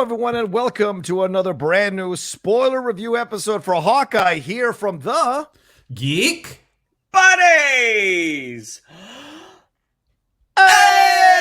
everyone, and welcome to another brand new spoiler review episode for Hawkeye here from the Geek Buddies! Hey!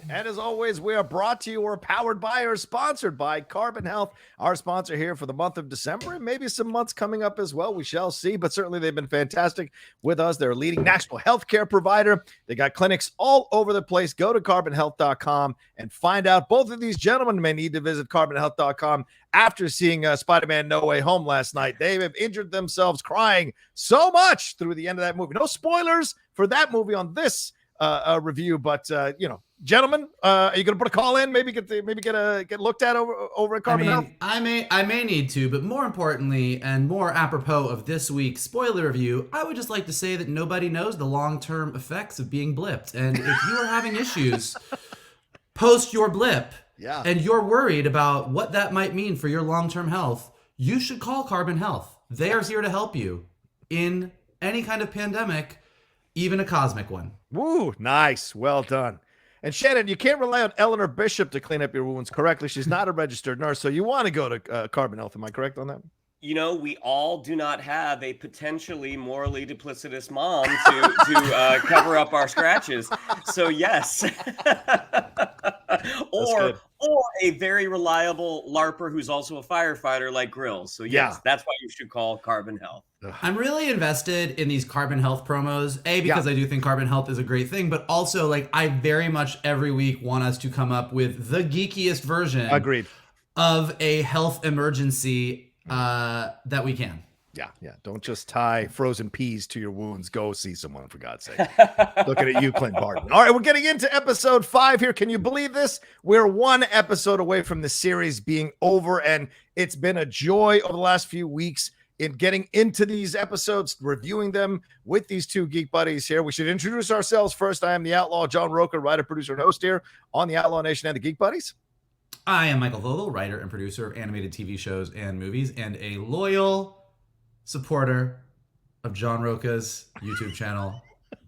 And as always, we are brought to you or powered by or sponsored by Carbon Health, our sponsor here for the month of December, and maybe some months coming up as well. We shall see, but certainly they've been fantastic with us. They're a leading national healthcare provider. They got clinics all over the place. Go to carbonhealth.com and find out. Both of these gentlemen may need to visit carbonhealth.com after seeing Spider-Man No Way Home last night. They have injured themselves crying so much through the end of that movie. No spoilers for that movie on this review, but gentlemen, are you going to put a call in? Maybe get looked at over at Carbon Health. I may need to, but more importantly, and more apropos of this week's spoiler review, I would just like to say that nobody knows the long-term effects of being blipped, and if you are having issues post your blip, and you're worried about what that might mean for your long-term health, you should call Carbon Health. They are here to help you in any kind of pandemic, even a cosmic one. Woo, nice. Well done. And Shannon, you can't rely on Eleanor Bishop to clean up your wounds correctly. She's not a registered nurse, so you want to go to Carbon Health. Am I correct on that? You know, we all do not have a potentially morally duplicitous mom to cover up our scratches. So yes. or a very reliable LARPer who's also a firefighter like Grills. So yes, that's why you should call Carbon Health. I'm really invested in these Carbon Health promos, because I do think Carbon Health is a great thing, but also I very much every week want us to come up with the geekiest version of a health emergency that we can. Yeah. Don't just tie frozen peas to your wounds. Go see someone, for God's sake. Looking at you, Clint Barton. All right, we're getting into episode 5 here. Can you believe this? We're one episode away from the series being over, and it's been a joy over the last few weeks in getting into these episodes, reviewing them with these two geek buddies here. We should introduce ourselves first. I am the Outlaw, John Rocha, writer, producer, and host here on the Outlaw Nation and the Geek Buddies. I am Michael Vogel, writer and producer of animated TV shows and movies, and a loyal supporter of John Rocha's YouTube channel,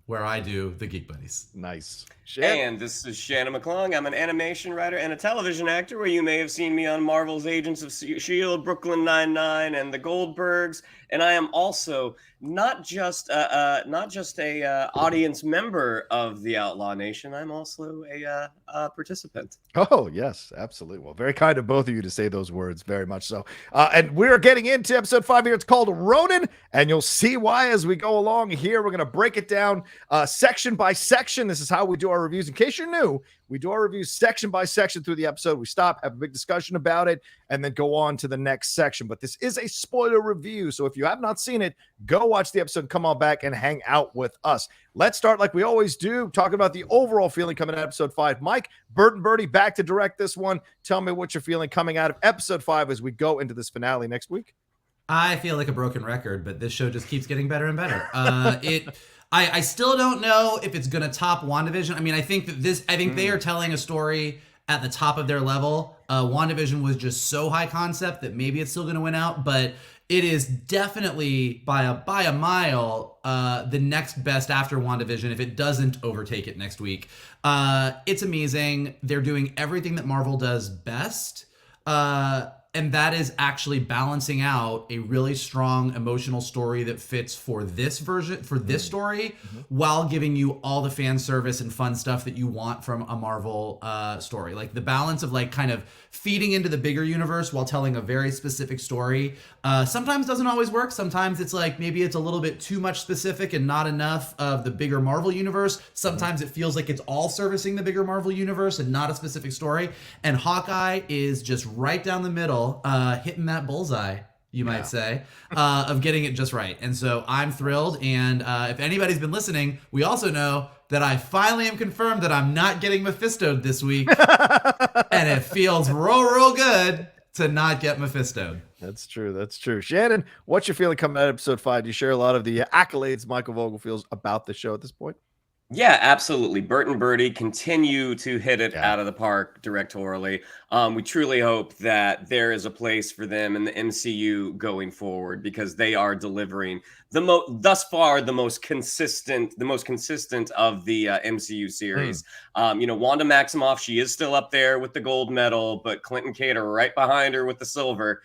where I do the Geek Buddies. Nice. And this is Shannon McClung. I'm an animation writer and a television actor, where you may have seen me on Marvel's Agents of S.H.I.E.L.D., Brooklyn Nine-Nine, and The Goldbergs. And I am also not just a audience member of the Outlaw Nation. I'm also a participant. Oh, yes, absolutely. Well, very kind of both of you to say those words, very much so. And we're getting into episode 5 here. It's called RONIN, and you'll see why as we go along here. We're going to break it down section by section. This is how we do our reviews. In case you're new, we do our reviews section by section through the episode. We stop, have a big discussion about it, and then go on to the next section. But this is a spoiler review, so if you have not seen it, go watch the episode, come on back, and hang out with us. Let's start like we always do, talking about the overall feeling coming out of episode 5. Mike, Bert and Bertie, back to direct this one. Tell me what you're feeling coming out of episode 5 as we go into this finale next week. I feel like a broken record, but this show just keeps getting better and better. I still don't know if it's going to top WandaVision. I mean, I think they are telling a story at the top of their level. WandaVision was just so high concept that maybe it's still going to win out, but it is definitely by a mile the next best after WandaVision if it doesn't overtake it next week. It's amazing. They're doing everything that Marvel does best. And that is actually balancing out a really strong emotional story that fits for this version, for this story, while giving you all the fan service and fun stuff that you want from a Marvel story. Like the balance of kind of feeding into the bigger universe while telling a very specific story. Sometimes doesn't always work. Sometimes it's maybe it's a little bit too much specific and not enough of the bigger Marvel universe. Sometimes it feels like it's all servicing the bigger Marvel universe and not a specific story. And Hawkeye is just right down the middle, hitting that bullseye, you might say, of getting it just right. And so I'm thrilled. And if anybody's been listening, we also know that I finally am confirmed that I'm not getting Mephisto'd this week. And it feels real good to not get Mephisto'd. That's true. Shannon, what's your feeling coming out of episode 5? Do you share a lot of the accolades Michael Vogel feels about the show at this point? Yeah, absolutely. Bert and Birdie continue to hit it Yeah. out of the park directorially. We truly hope that there is a place for them in the MCU going forward because they are delivering thus far the most consistent of the MCU series. Wanda Maximoff, she is still up there with the gold medal, but Clint and Kate are right behind her with the silver.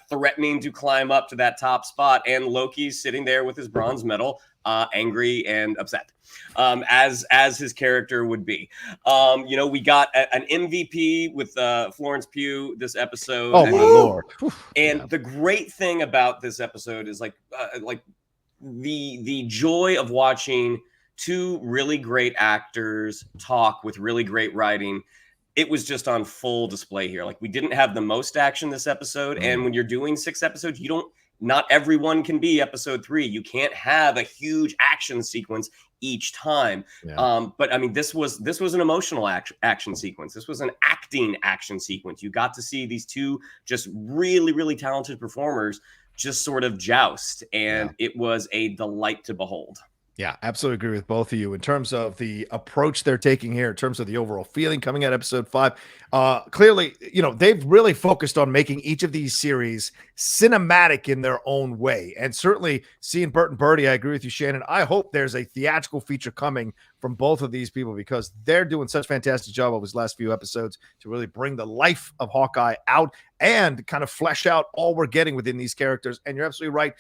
Threatening to climb up to that top spot, and Loki's sitting there with his bronze medal, angry and upset, as his character would be. We got an MVP with Florence Pugh this episode. Oh my lord! And the great thing about this episode is like the joy of watching two really great actors talk with really great writing. It was just on full display here. Like, we didn't have the most action this episode, and when you're doing 6 episodes, not everyone can be episode 3. You can't have a huge action sequence each time. Yeah. But I mean, this was an emotional action sequence. This was an acting action sequence. You got to see these two just really, really talented performers just sort of joust, and it was a delight to behold. Yeah, absolutely agree with both of you in terms of the approach they're taking here, in terms of the overall feeling coming at episode 5. Clearly, they've really focused on making each of these series cinematic in their own way. And certainly seeing Bert and Birdie, I agree with you, Shannon. I hope there's a theatrical feature coming from both of these people because they're doing such a fantastic job over these last few episodes to really bring the life of Hawkeye out and kind of flesh out all we're getting within these characters. And you're absolutely right.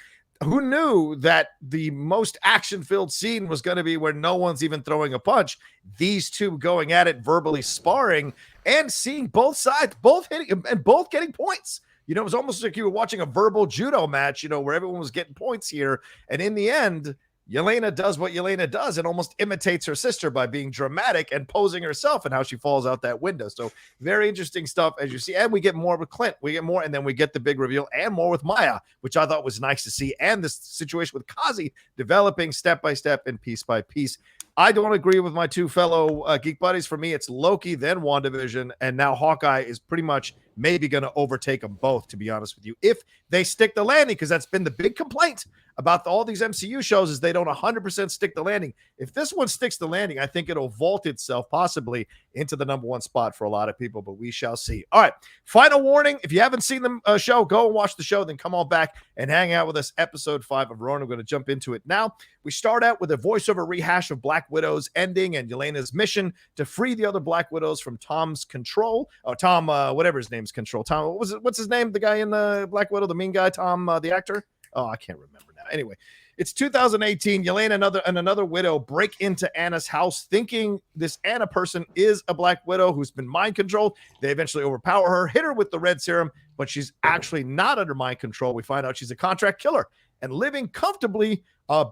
Who knew that the most action-filled scene was going to be where no one's even throwing a punch? These two going at it, verbally sparring, and seeing both sides, both hitting and both getting points. It was almost like you were watching a verbal judo match, where everyone was getting points here. And in the end, Yelena does what Yelena does and almost imitates her sister by being dramatic and posing herself and how she falls out that window. So very interesting stuff, as you see. And we get more with Clint. We get more, and then we get the big reveal and more with Maya, which I thought was nice to see. And this situation with Kazi developing step by step and piece by piece. I don't agree with my two fellow Geek Buddies. For me, it's Loki, then WandaVision, and now Hawkeye is pretty much maybe going to overtake them both, to be honest with you, if they stick the landing, because that's been the big complaint about all these MCU shows is they don't 100% stick the landing. If this one sticks the landing, I think it'll vault itself possibly into the #1 spot for a lot of people, but we shall see. All right, final warning. If you haven't seen the show, go and watch the show, then come on back and hang out with us. Episode 5 of Ronin. I'm going to jump into it now. We start out with a voiceover rehash of Black Widow's ending and Yelena's mission to free the other Black Widows from Tom's control. Oh, Tom, whatever his name's control. Tom, what's his name? The guy in the Black Widow, the mean guy, Tom, the actor? Oh, I can't remember now. Anyway, it's 2018. Yelena and another widow break into Anna's house thinking this Anna person is a Black Widow who's been mind controlled. They eventually overpower her, hit her with the red serum, but she's actually not under mind control. We find out she's a contract killer and living comfortably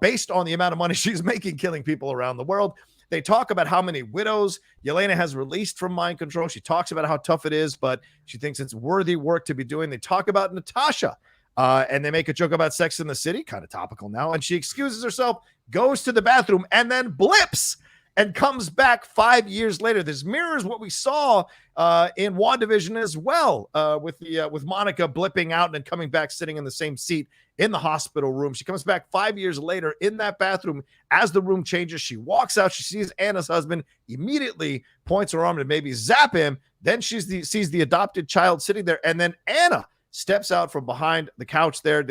based on the amount of money she's making killing people around the world. They talk about how many widows Yelena has released from mind control. She talks about how tough it is, but she thinks it's worthy work to be doing. They talk about Natasha. And they make a joke about Sex in the City, kind of topical now. And she excuses herself, goes to the bathroom, and then blips and comes back 5 years later. This mirrors what we saw in WandaVision as well, with Monica blipping out and then coming back, sitting in the same seat in the hospital room. She comes back 5 years later in that bathroom. As the room changes, she walks out. She sees Anna's husband, immediately points her arm to maybe zap him. Then she sees the adopted child sitting there, and then Anna steps out from behind the couch there.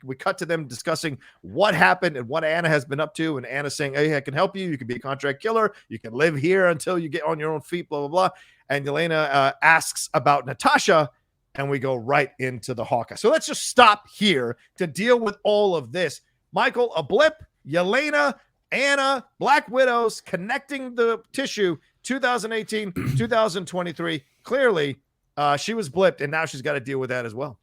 We cut to them discussing what happened and what Anna has been up to. And Anna saying, hey, I can help you. You can be a contract killer. You can live here until you get on your own feet, blah, blah, blah. And Yelena asks about Natasha, and we go right into the Hawkeye. So let's just stop here to deal with all of this. Michael, a blip, Yelena, Anna, Black Widows, connecting the tissue, 2018, 2023. Clearly, she was blipped, and now she's got to deal with that as well.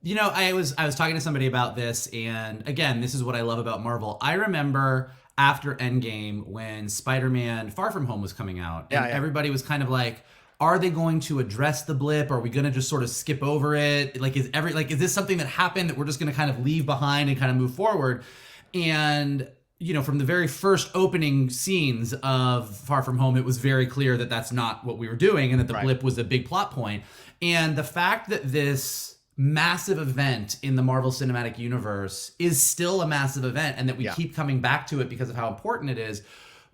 I was talking to somebody about this, and again, this is what I love about Marvel. I remember after Endgame when Spider-Man Far From Home was coming out, and everybody was kind of like, are they going to address the blip? Are we going to just sort of skip over it? Is this something that happened that we're just going to kind of leave behind and kind of move forward? And from the very first opening scenes of Far From Home, it was very clear that that's not what we were doing and that the blip was a big plot point. And the fact that this massive event in the Marvel Cinematic Universe is still a massive event and that we keep coming back to it because of how important it is,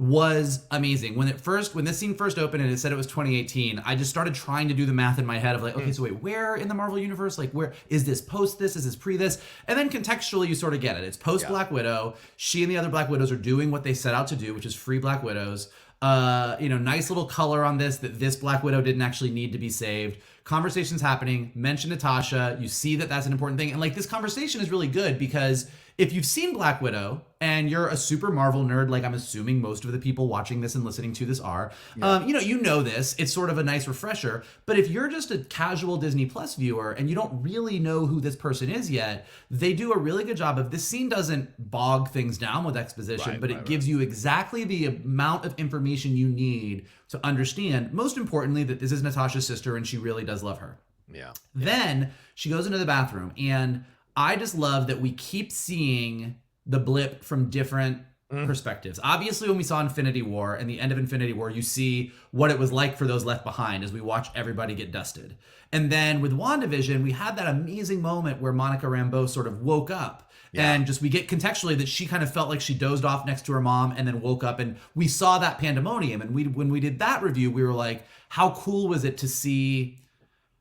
was amazing. When this scene first opened and it said it was 2018, I just started trying to do the math in my head of like, okay, so wait, where in the Marvel universe? Like, where is this post this? Is this pre this? And then contextually, you sort of get it. It's post Black Widow. She and the other Black Widows are doing what they set out to do, which is free Black Widows. Nice little color on this, that this Black Widow didn't actually need to be saved. Conversations happening, mention Natasha. You see that that's an important thing. And like, this conversation is really good because if you've seen Black Widow and you're a super Marvel nerd, like I'm assuming most of the people watching this and listening to this are, you know this. It's sort of a nice refresher. But if you're just a casual Disney Plus viewer and you don't really know who this person is yet, they do a really good job of, this scene doesn't bog things down with exposition, but it gives you exactly the amount of information you need to understand, most importantly, that this is Natasha's sister and she really does love her. Yeah. Then she goes into the bathroom, and I just love that we keep seeing the blip from different perspectives. Obviously, when we saw Infinity War and the end of Infinity War, you see what it was like for those left behind as we watch everybody get dusted. And then with WandaVision, we had that amazing moment where Monica Rambeau sort of woke up. And just we get contextually that she kind of felt like she dozed off next to her mom and then woke up, and we saw that pandemonium. And when we did that review, we were like, how cool was it to see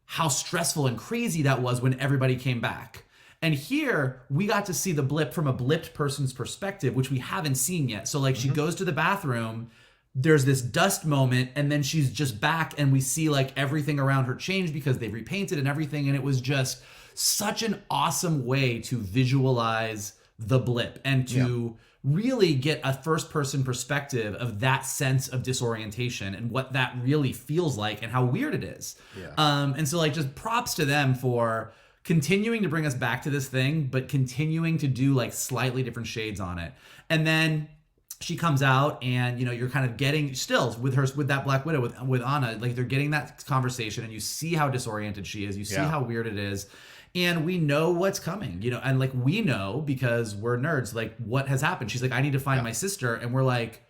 how stressful and crazy that was when everybody came back? And here we got to see the blip from a blipped person's perspective, which we haven't seen yet. So like she goes to the bathroom, there's this dust moment, and then she's just back, and we see like everything around her change because they've repainted and everything. And it was just such an awesome way to visualize the blip and to really get a first person perspective of that sense of disorientation and what that really feels like and how weird it is. And so like, just props to them for continuing to bring us back to this thing, but continuing to do like slightly different shades on it. And then she comes out, and you're kind of getting still with that Black Widow with Anna, like they're getting that conversation, and you see how disoriented she is, you see how weird it is, and we know what's coming, and like we know because we're nerds, like what has happened. She's like, I need to find my sister, and we're like,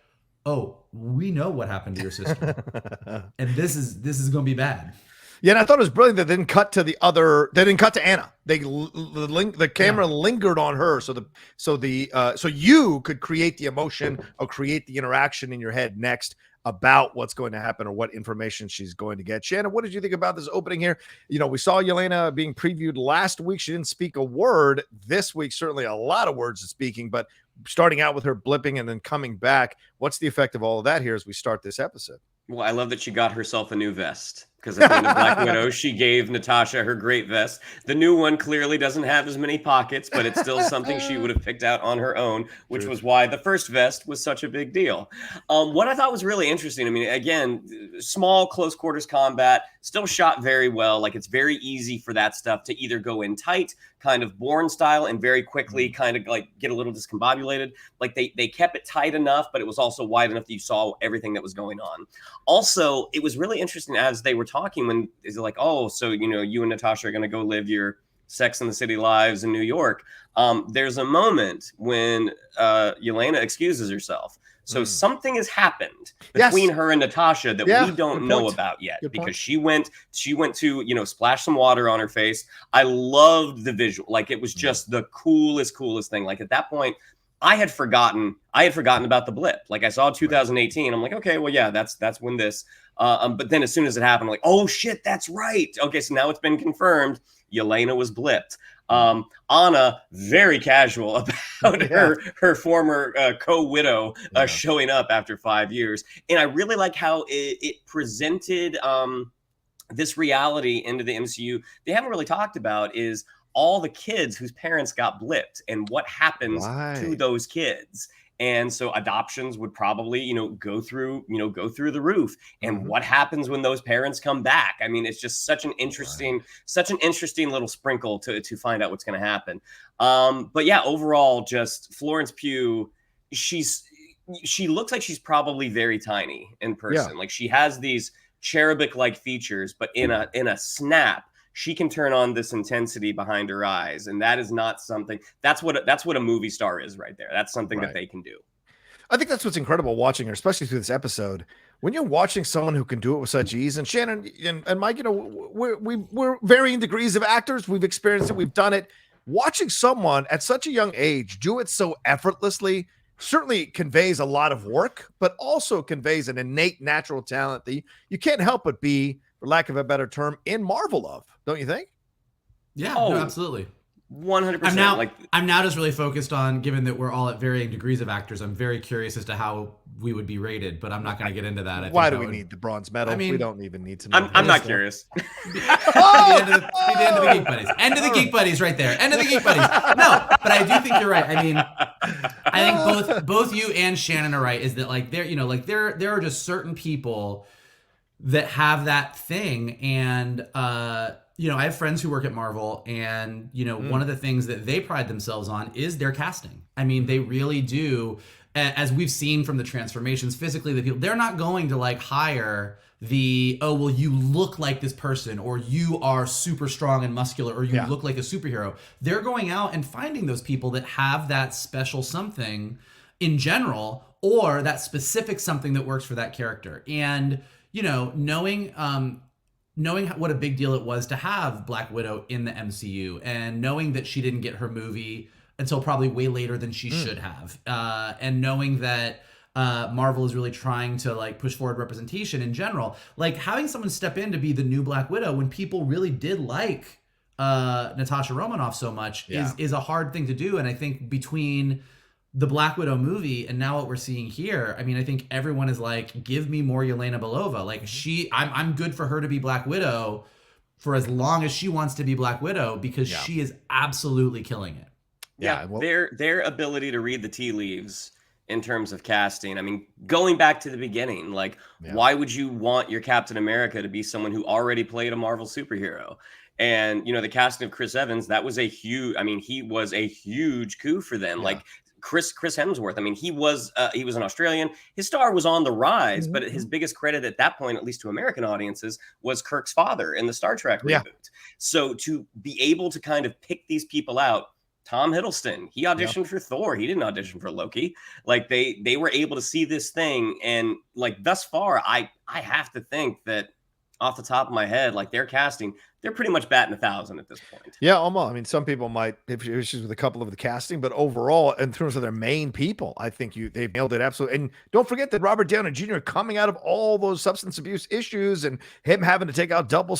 oh, we know what happened to your sister, and this is gonna be bad. Yeah, and I thought it was brilliant that they didn't cut to They didn't cut to Anna. The camera lingered on her, so you could create the emotion or create the interaction in your head next about what's going to happen or what information she's going to get. Shannon, what did you think about this opening here? We saw Yelena being previewed last week. She didn't speak a word. This week, certainly a lot of words of speaking, but starting out with her blipping and then coming back, what's the effect of all of that here as we start this episode? Well, I love that she got herself a new vest, because at the end of Black Widow, she gave Natasha her great vest. The new one clearly doesn't have as many pockets, but it's still something she would have picked out on her own, which was why the first vest was such a big deal. What I thought was really interesting, I mean, again, small close quarters combat, still shot very well. Like, it's very easy for that stuff to either go in tight, kind of Bourne style, and very quickly kind of like get a little discombobulated. Like they kept it tight enough, but it was also wide enough that you saw everything that was going on. Also, it was really interesting as they were talking, when is it like, oh, so you and Natasha are going to go live your Sex and the City lives in New York. There's a moment when Yelena excuses herself. So something has happened between her and Natasha that we don't know about yet, because she went to, splash some water on her face. I loved the visual. Like, it was just the coolest thing. Like, at that point, I had forgotten about the blip. Like, I saw 2018. I'm like, okay, well, yeah, that's when this. But then as soon as it happened, I'm like, oh shit, that's right. Okay, so now it's been confirmed. Yelena was blipped. Anna, very casual about her former co-widow showing up after 5 years. And I really like how it presented this reality into the MCU. They haven't really talked about is all the kids whose parents got blipped and what happens to those kids. And so adoptions would probably, go through the roof. And what happens when those parents come back? I mean, it's just such an interesting little sprinkle to find out what's going to happen. But yeah, overall, just Florence Pugh, she looks like she's probably very tiny in person. Like, she has these cherubic-like features, but in a snap, she can turn on this intensity behind her eyes, and that is not something. That's what a movie star is right there. That's something that they can do. I think that's what's incredible watching her, especially through this episode. When you're watching someone who can do it with such ease, and Shannon and Mike, we're varying degrees of actors. We've experienced it. We've done it. Watching someone at such a young age do it so effortlessly certainly conveys a lot of work, but also conveys an innate natural talent that you can't help but be, for lack of a better term, in marvel of, don't you think? Yeah, Oh, no, absolutely. 100%. I'm now just really focused on, given that we're all at varying degrees of actors, I'm very curious as to how we would be rated, but I'm not going to get into that. Why do we need the bronze medal? I mean, we don't even need to know. I'm not curious. Be the end of the Geek Buddies. End of the Geek Buddies right there. End of the Geek Buddies. No, but I do think you're right. I mean, I think both you and Shannon are right, is that like there are just certain people that have that thing, and I have friends who work at Marvel, and one of the things that they pride themselves on is their casting. I mean, they really do, as we've seen from the transformations physically, the people, they're not going to like hire you look like this person, or you are super strong and muscular, or you look like a superhero. They're going out and finding those people that have that special something in general, or that specific something that works for that character. And knowing what a big deal it was to have Black Widow in the MCU, and knowing that she didn't get her movie until probably way later than she should have, and knowing that Marvel is really trying to like push forward representation in general, like having someone step in to be the new Black Widow when people really did like Natasha Romanoff so much is a hard thing to do. And I think between the Black Widow movie and now what we're seeing here, I mean, I think everyone is like, give me more Yelena Belova. Like I'm good for her to be Black Widow for as long as she wants to be Black Widow, because she is absolutely killing it. Yeah, their ability to read the tea leaves in terms of casting. I mean, going back to the beginning, like why would you want your Captain America to be someone who already played a Marvel superhero? And the casting of Chris Evans, that was he was a huge coup for them. Like Chris Hemsworth. I mean, he was an Australian. His star was on the rise, but his biggest credit at that point, at least to American audiences, was Kirk's father in the Star Trek reboot. So to be able to kind of pick these people out, Tom Hiddleston, he auditioned for Thor. He didn't audition for Loki. Like they were able to see this thing, and like thus far, I have to think that off the top of my head, like their casting, they're pretty much batting 1,000 at this point. Yeah, almost. I mean, some people might have issues with a couple of the casting, but overall, in terms of their main people, I think they've nailed it absolutely. And don't forget that Robert Downey Jr. coming out of all those substance abuse issues and him having to take out double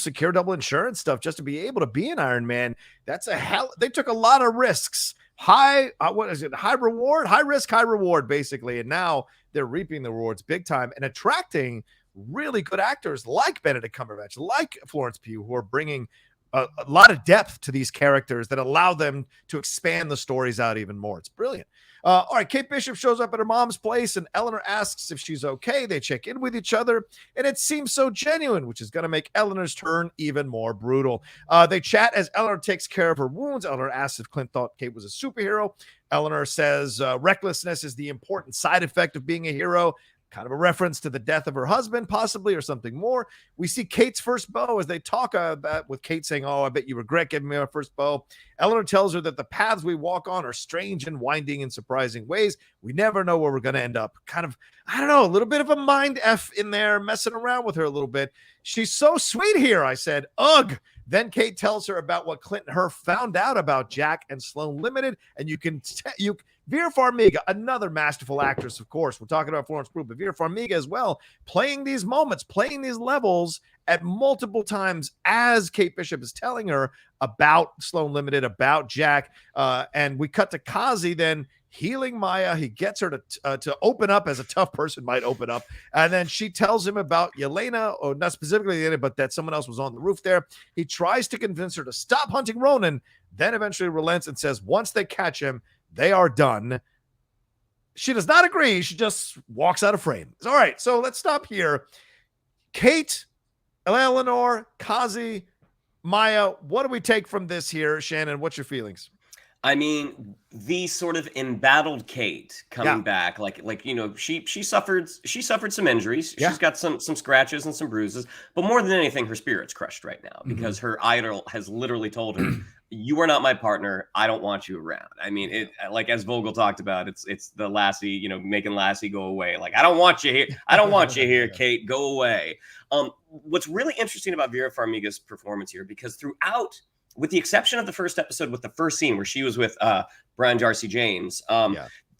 insurance stuff just to be able to be an Iron Man. They took a lot of risks. High reward, high risk, high reward, basically. And now they're reaping the rewards big time and attracting really good actors like Benedict Cumberbatch, like Florence Pugh, who are bringing a lot of depth to these characters that allow them to expand the stories out even more. It's brilliant. All right, Kate Bishop shows up at her mom's place, and Eleanor asks if she's okay. They check in with each other, and it seems so genuine, which is going to make Eleanor's turn even more brutal. They chat as Eleanor takes care of her wounds. Eleanor asks if Clint thought Kate was a superhero. Eleanor says recklessness is the important side effect of being a hero. Kind of a reference to the death of her husband, possibly, or something more. We see Kate's first bow as they talk about, with Kate saying, "Oh, I bet you regret giving me my first bow." Eleanor tells her that the paths we walk on are strange and winding in surprising ways. We never know where we're going to end up. Kind of, I don't know, a little bit of a mind F in there, messing around with her a little bit. She's so sweet here, I said. Ugh. Then Kate tells her about what Clint and her found out about Jack and Sloan Limited, and Vera Farmiga, another masterful actress, of course. We're talking about Florence Pugh, but Vera Farmiga as well, playing these moments, playing these levels at multiple times as Kate Bishop is telling her about Sloan Limited, about Jack. And we cut to Kazi then healing Maya. He gets her to open up as a tough person might open up. And then she tells him about Yelena, or not specifically Yelena, but that someone else was on the roof there. He tries to convince her to stop hunting Ronin, then eventually relents and says once they catch him, they are done. She does not agree. She just walks out of frame. All right, so let's stop here. Kate, Eleanor, Kazi, Maya, what do we take from this here? Shannon, what's your feelings? I mean, the sort of embattled Kate coming back, she suffered some injuries. She's got some scratches and some bruises, but more than anything, her spirit's crushed right now because her idol has literally told her, "You are not my partner. I don't want you around." I mean, it, like as Vogel talked about, it's the Lassie, making Lassie go away. Like, I don't want you here. I don't want you here, Kate. Go away. What's really interesting about Vera Farmiga's performance here, because throughout, with the exception of the first episode with the first scene where she was with Brian Darcy James,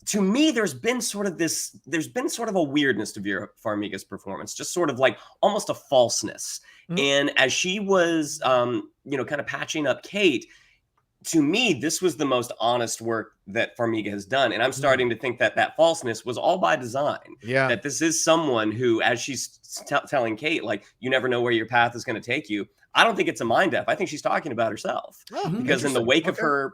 to me, there's been sort of a weirdness to Vera Farmiga's performance, just sort of like almost a falseness. And as she was, kind of patching up Kate, to me, this was the most honest work that Farmiga has done. And I'm starting to think that falseness was all by design. Yeah. That this is someone who, as she's telling Kate, like, you never know where your path is going to take you. I don't think it's a mind F. I think she's talking about herself. Because in the wake of her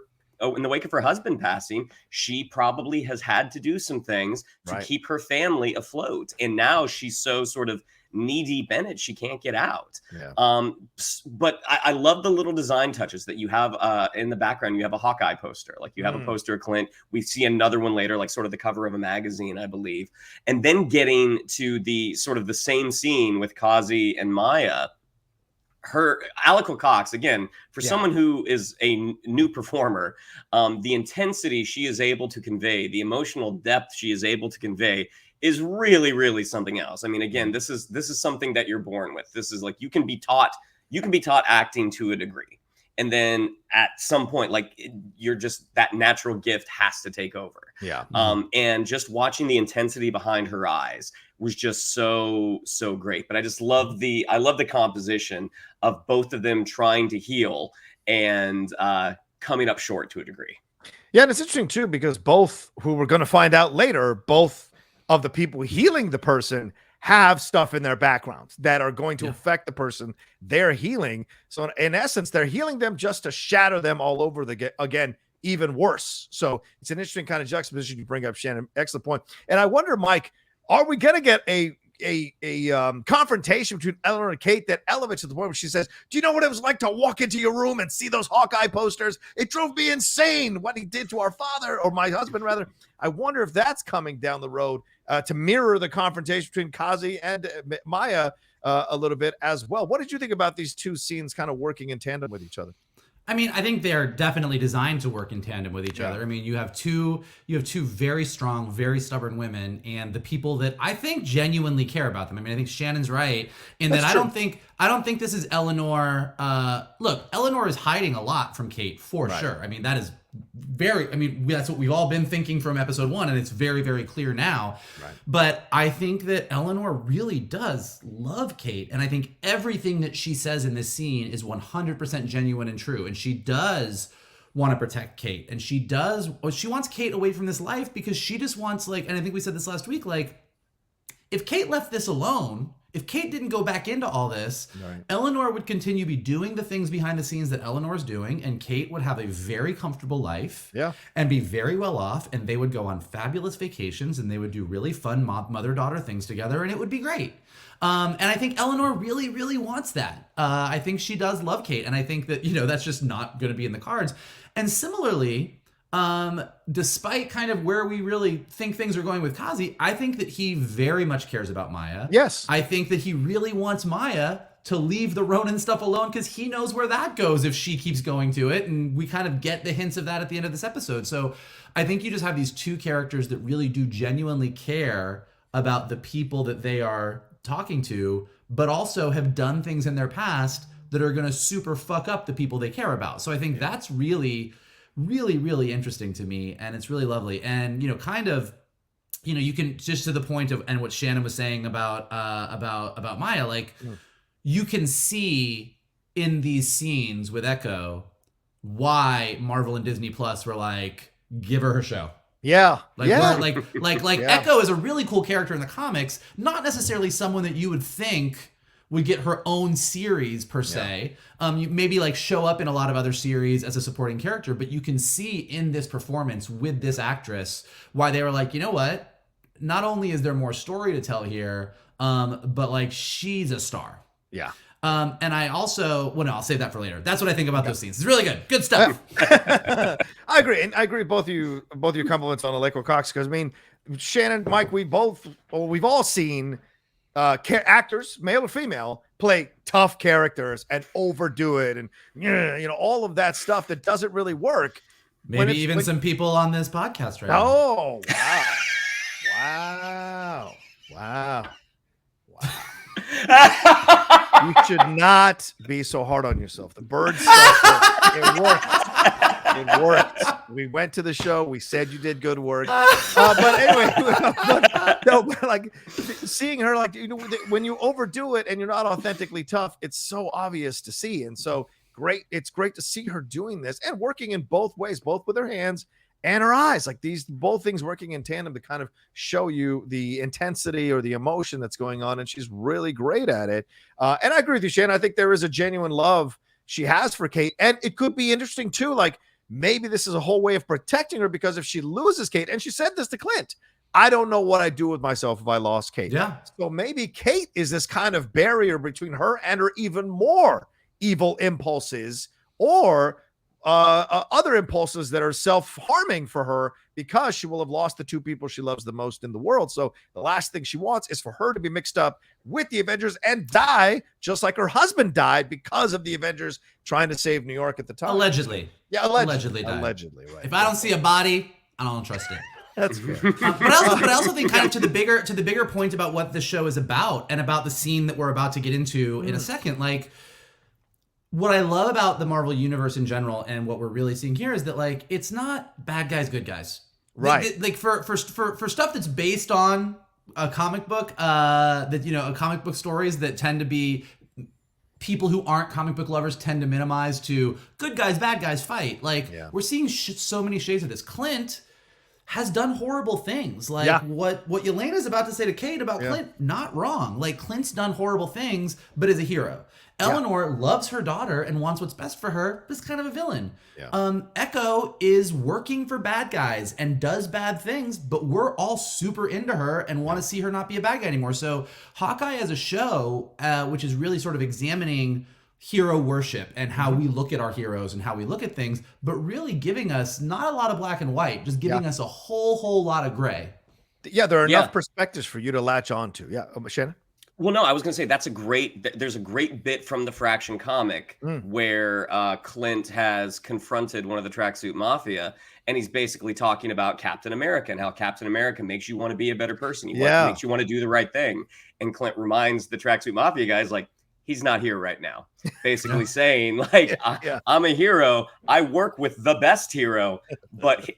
husband passing, she probably has had to do some things to keep her family afloat. And now she's so sort of knee deep in it, she can't get out. But I love the little design touches that you have in the background. You have a Hawkeye poster, like you have a poster of Clint. We see another one later, like sort of the cover of a magazine, I believe. And then getting to the sort of the same scene with Kazi and Maya. Her Alaqua Cox, again, for someone who is a new performer, the intensity she is able to convey, the emotional depth she is able to convey, is really, really something else. I mean, again, this is something that you're born with. This is like you can be taught acting to a degree, and then at some point, like you're just that natural gift has to take over. And just watching the intensity behind her eyes was just so great. But I just love the composition of both of them trying to heal and coming up short to a degree. Yeah, and it's interesting too because both, who we're going to find out later, both of the people healing the person have stuff in their backgrounds that are going to affect the person they're healing. So in essence, they're healing them just to shatter them all over again, even worse. So it's an interesting kind of juxtaposition you bring up, Shannon. Excellent point. And I wonder, Mike, are we going to get a confrontation between Eleanor and Kate that elevates to the point where she says, do you know what it was like to walk into your room and see those Hawkeye posters? It drove me insane what he did to our father, or my husband rather. I wonder if that's coming down the road to mirror the confrontation between Kazi and Maya a little bit as well. What did you think about these two scenes kind of working in tandem with each other? I mean, I think they're definitely designed to work in tandem with each other. I mean, you have two very strong, very stubborn women, and the people that I think genuinely care about them. I mean, I think Shannon's right in that I don't think this is Eleanor. Look, Eleanor is hiding a lot from Kate for sure. I mean, that is that's what we've all been thinking from episode 1, and it's very, very clear now. But I think that Eleanor really does love Kate, and I think everything that she says in this scene is 100% genuine and true, and she does want to protect Kate, and she wants Kate away from this life because she just wants, like, and I think we said this last week, like, if Kate left this alone, if Kate didn't go back into all this, Eleanor would continue to be doing the things behind the scenes that Eleanor's doing, and Kate would have a very comfortable life and be very well off, and they would go on fabulous vacations, and they would do really fun mother-daughter things together, and it would be great. And I think Eleanor really, really wants that. I think she does love Kate, and I think that, that's just not going to be in the cards. And similarly, despite kind of where we really think things are going with Kazi, I think that he very much cares about Maya. Yes. I think that he really wants Maya to leave the Ronin stuff alone because he knows where that goes if she keeps going to it. And we kind of get the hints of that at the end of this episode. So I think you just have these two characters that really do genuinely care about the people that they are talking to, but also have done things in their past that are going to super fuck up the people they care about. So I think that's really, really, really interesting to me, and it's really lovely. And you can, just to the point of, and what Shannon was saying about Maya, like you can see in these scenes with Echo why Marvel and Disney Plus were like, give her show. Echo is a really cool character in the comics, not necessarily someone that you would think would get her own series per se. You maybe like show up in a lot of other series as a supporting character, but you can see in this performance with this actress why they were like, you know what? Not only is there more story to tell here, but like she's a star. And I also, I'll save that for later. That's what I think about those scenes. It's really good. Good stuff. I agree. And I agree with both your compliments on Alaqua Cox, because I mean, Shannon, Mike, we've all seen actors, male or female, play tough characters and overdo it, and all of that stuff that doesn't really work. Maybe even some people on this podcast right now. Oh, wow. You should not be so hard on yourself. The bird stuff, it worked. It worked. We went to the show. We said you did good work. But anyway, but like seeing her, like, you know, when you overdo it and you're not authentically tough, it's so obvious to see. And so great. It's great to see her doing this and working in both ways, both with her hands and her eyes, like these both things working in tandem to kind of show you the intensity or the emotion that's going on. And she's really great at it. And I agree with you, Shannon. I think there is a genuine love she has for Kate. And it could be interesting too. Like maybe this is a whole way of protecting her, because if she loses Kate, and she said this to Clint, I don't know what I'd do with myself if I lost Kate. Yeah. So maybe Kate is this kind of barrier between her and her even more evil impulses, or other impulses that are self-harming for her, because she will have lost the two people she loves the most in the world. So the last thing she wants is for her to be mixed up with the Avengers and die just like her husband died because of the Avengers trying to save New York at the time. Allegedly. Yeah, Allegedly, allegedly, right. If I don't see a body, I don't trust it. That's fair. But I also think kind of to the bigger point about what the show is about, and about the scene that we're about to get into in a second, like, what I love about the Marvel Universe in general, and what we're really seeing here, is that, like, it's not bad guys, good guys. Right. Like for stuff that's based on a comic book, comic book stories that tend to be, people who aren't comic book lovers tend to minimize to good guys, bad guys fight. Like, we're seeing so many shades of this. Clint has done horrible things. Like what Yelena's about to say to Kate about Clint, not wrong. Like, Clint's done horrible things, but is a hero. Eleanor loves her daughter and wants what's best for her, but is kind of a villain. Echo is working for bad guys and does bad things, but we're all super into her and want to see her not be a bad guy anymore. So Hawkeye as a show, which is really sort of examining hero worship and how we look at our heroes and how we look at things, but really giving us not a lot of black and white, just giving us a whole lot of gray. Yeah, there are enough perspectives for you to latch on to. Yeah, Shannon? Well, no, I was going to say there's a great bit from the Fraction comic where Clint has confronted one of the tracksuit mafia, and he's basically talking about Captain America and how Captain America makes you want to be a better person. Makes you want to do the right thing. And Clint reminds the tracksuit mafia guys, like, he's not here right now. Basically saying, like, I'm a hero. I work with the best hero, but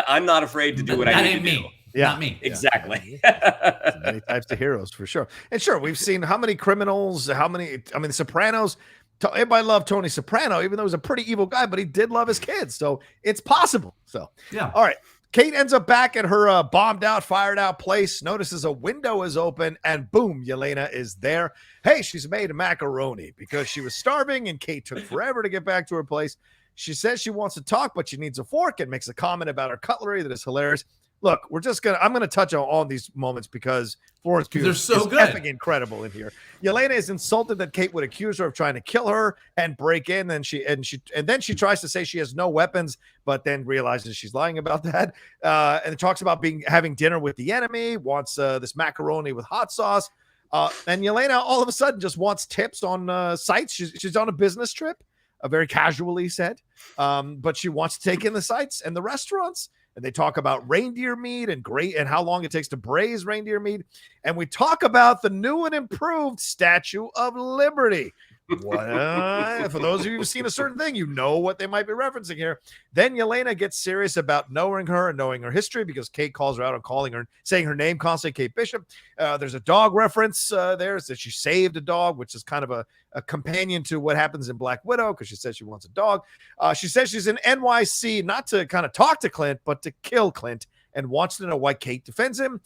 I'm not afraid to do what I need to do. Not me. Exactly. Many types of heroes, for sure. And sure, we've seen how many criminals, the Sopranos. Everybody loved Tony Soprano, even though he was a pretty evil guy, but he did love his kids. So it's possible. So, all right. Kate ends up back at her bombed out, fired out place, notices a window is open, and boom, Yelena is there. Hey, she's made macaroni because she was starving, and Kate took forever to get back to her place. She says she wants to talk, but she needs a fork, and makes a comment about her cutlery that is hilarious. Look, I'm going to touch on all these moments because Florence Pugh is so good, effing incredible in here. Yelena is insulted that Kate would accuse her of trying to kill her and break in, and then she tries to say she has no weapons, but then realizes she's lying about that. And it talks about having dinner with the enemy, wants this macaroni with hot sauce, and Yelena all of a sudden just wants tips on sites. She's on a business trip, very casually said, but she wants to take in the sites and the restaurants. And they talk about reindeer meat and how long it takes to braise reindeer meat. And we talk about the new and improved Statue of Liberty. For those of you who've seen a certain thing, you know what they might be referencing here. Then Yelena gets serious about knowing her and knowing her history because Kate calls her out on calling her, saying her name constantly, Kate Bishop. There's a dog reference there, so she saved a dog, which is kind of a companion to what happens in Black Widow because she says she wants a dog. She says she's in NYC not to kind of talk to Clint, but to kill Clint, and wants to know why Kate defends him.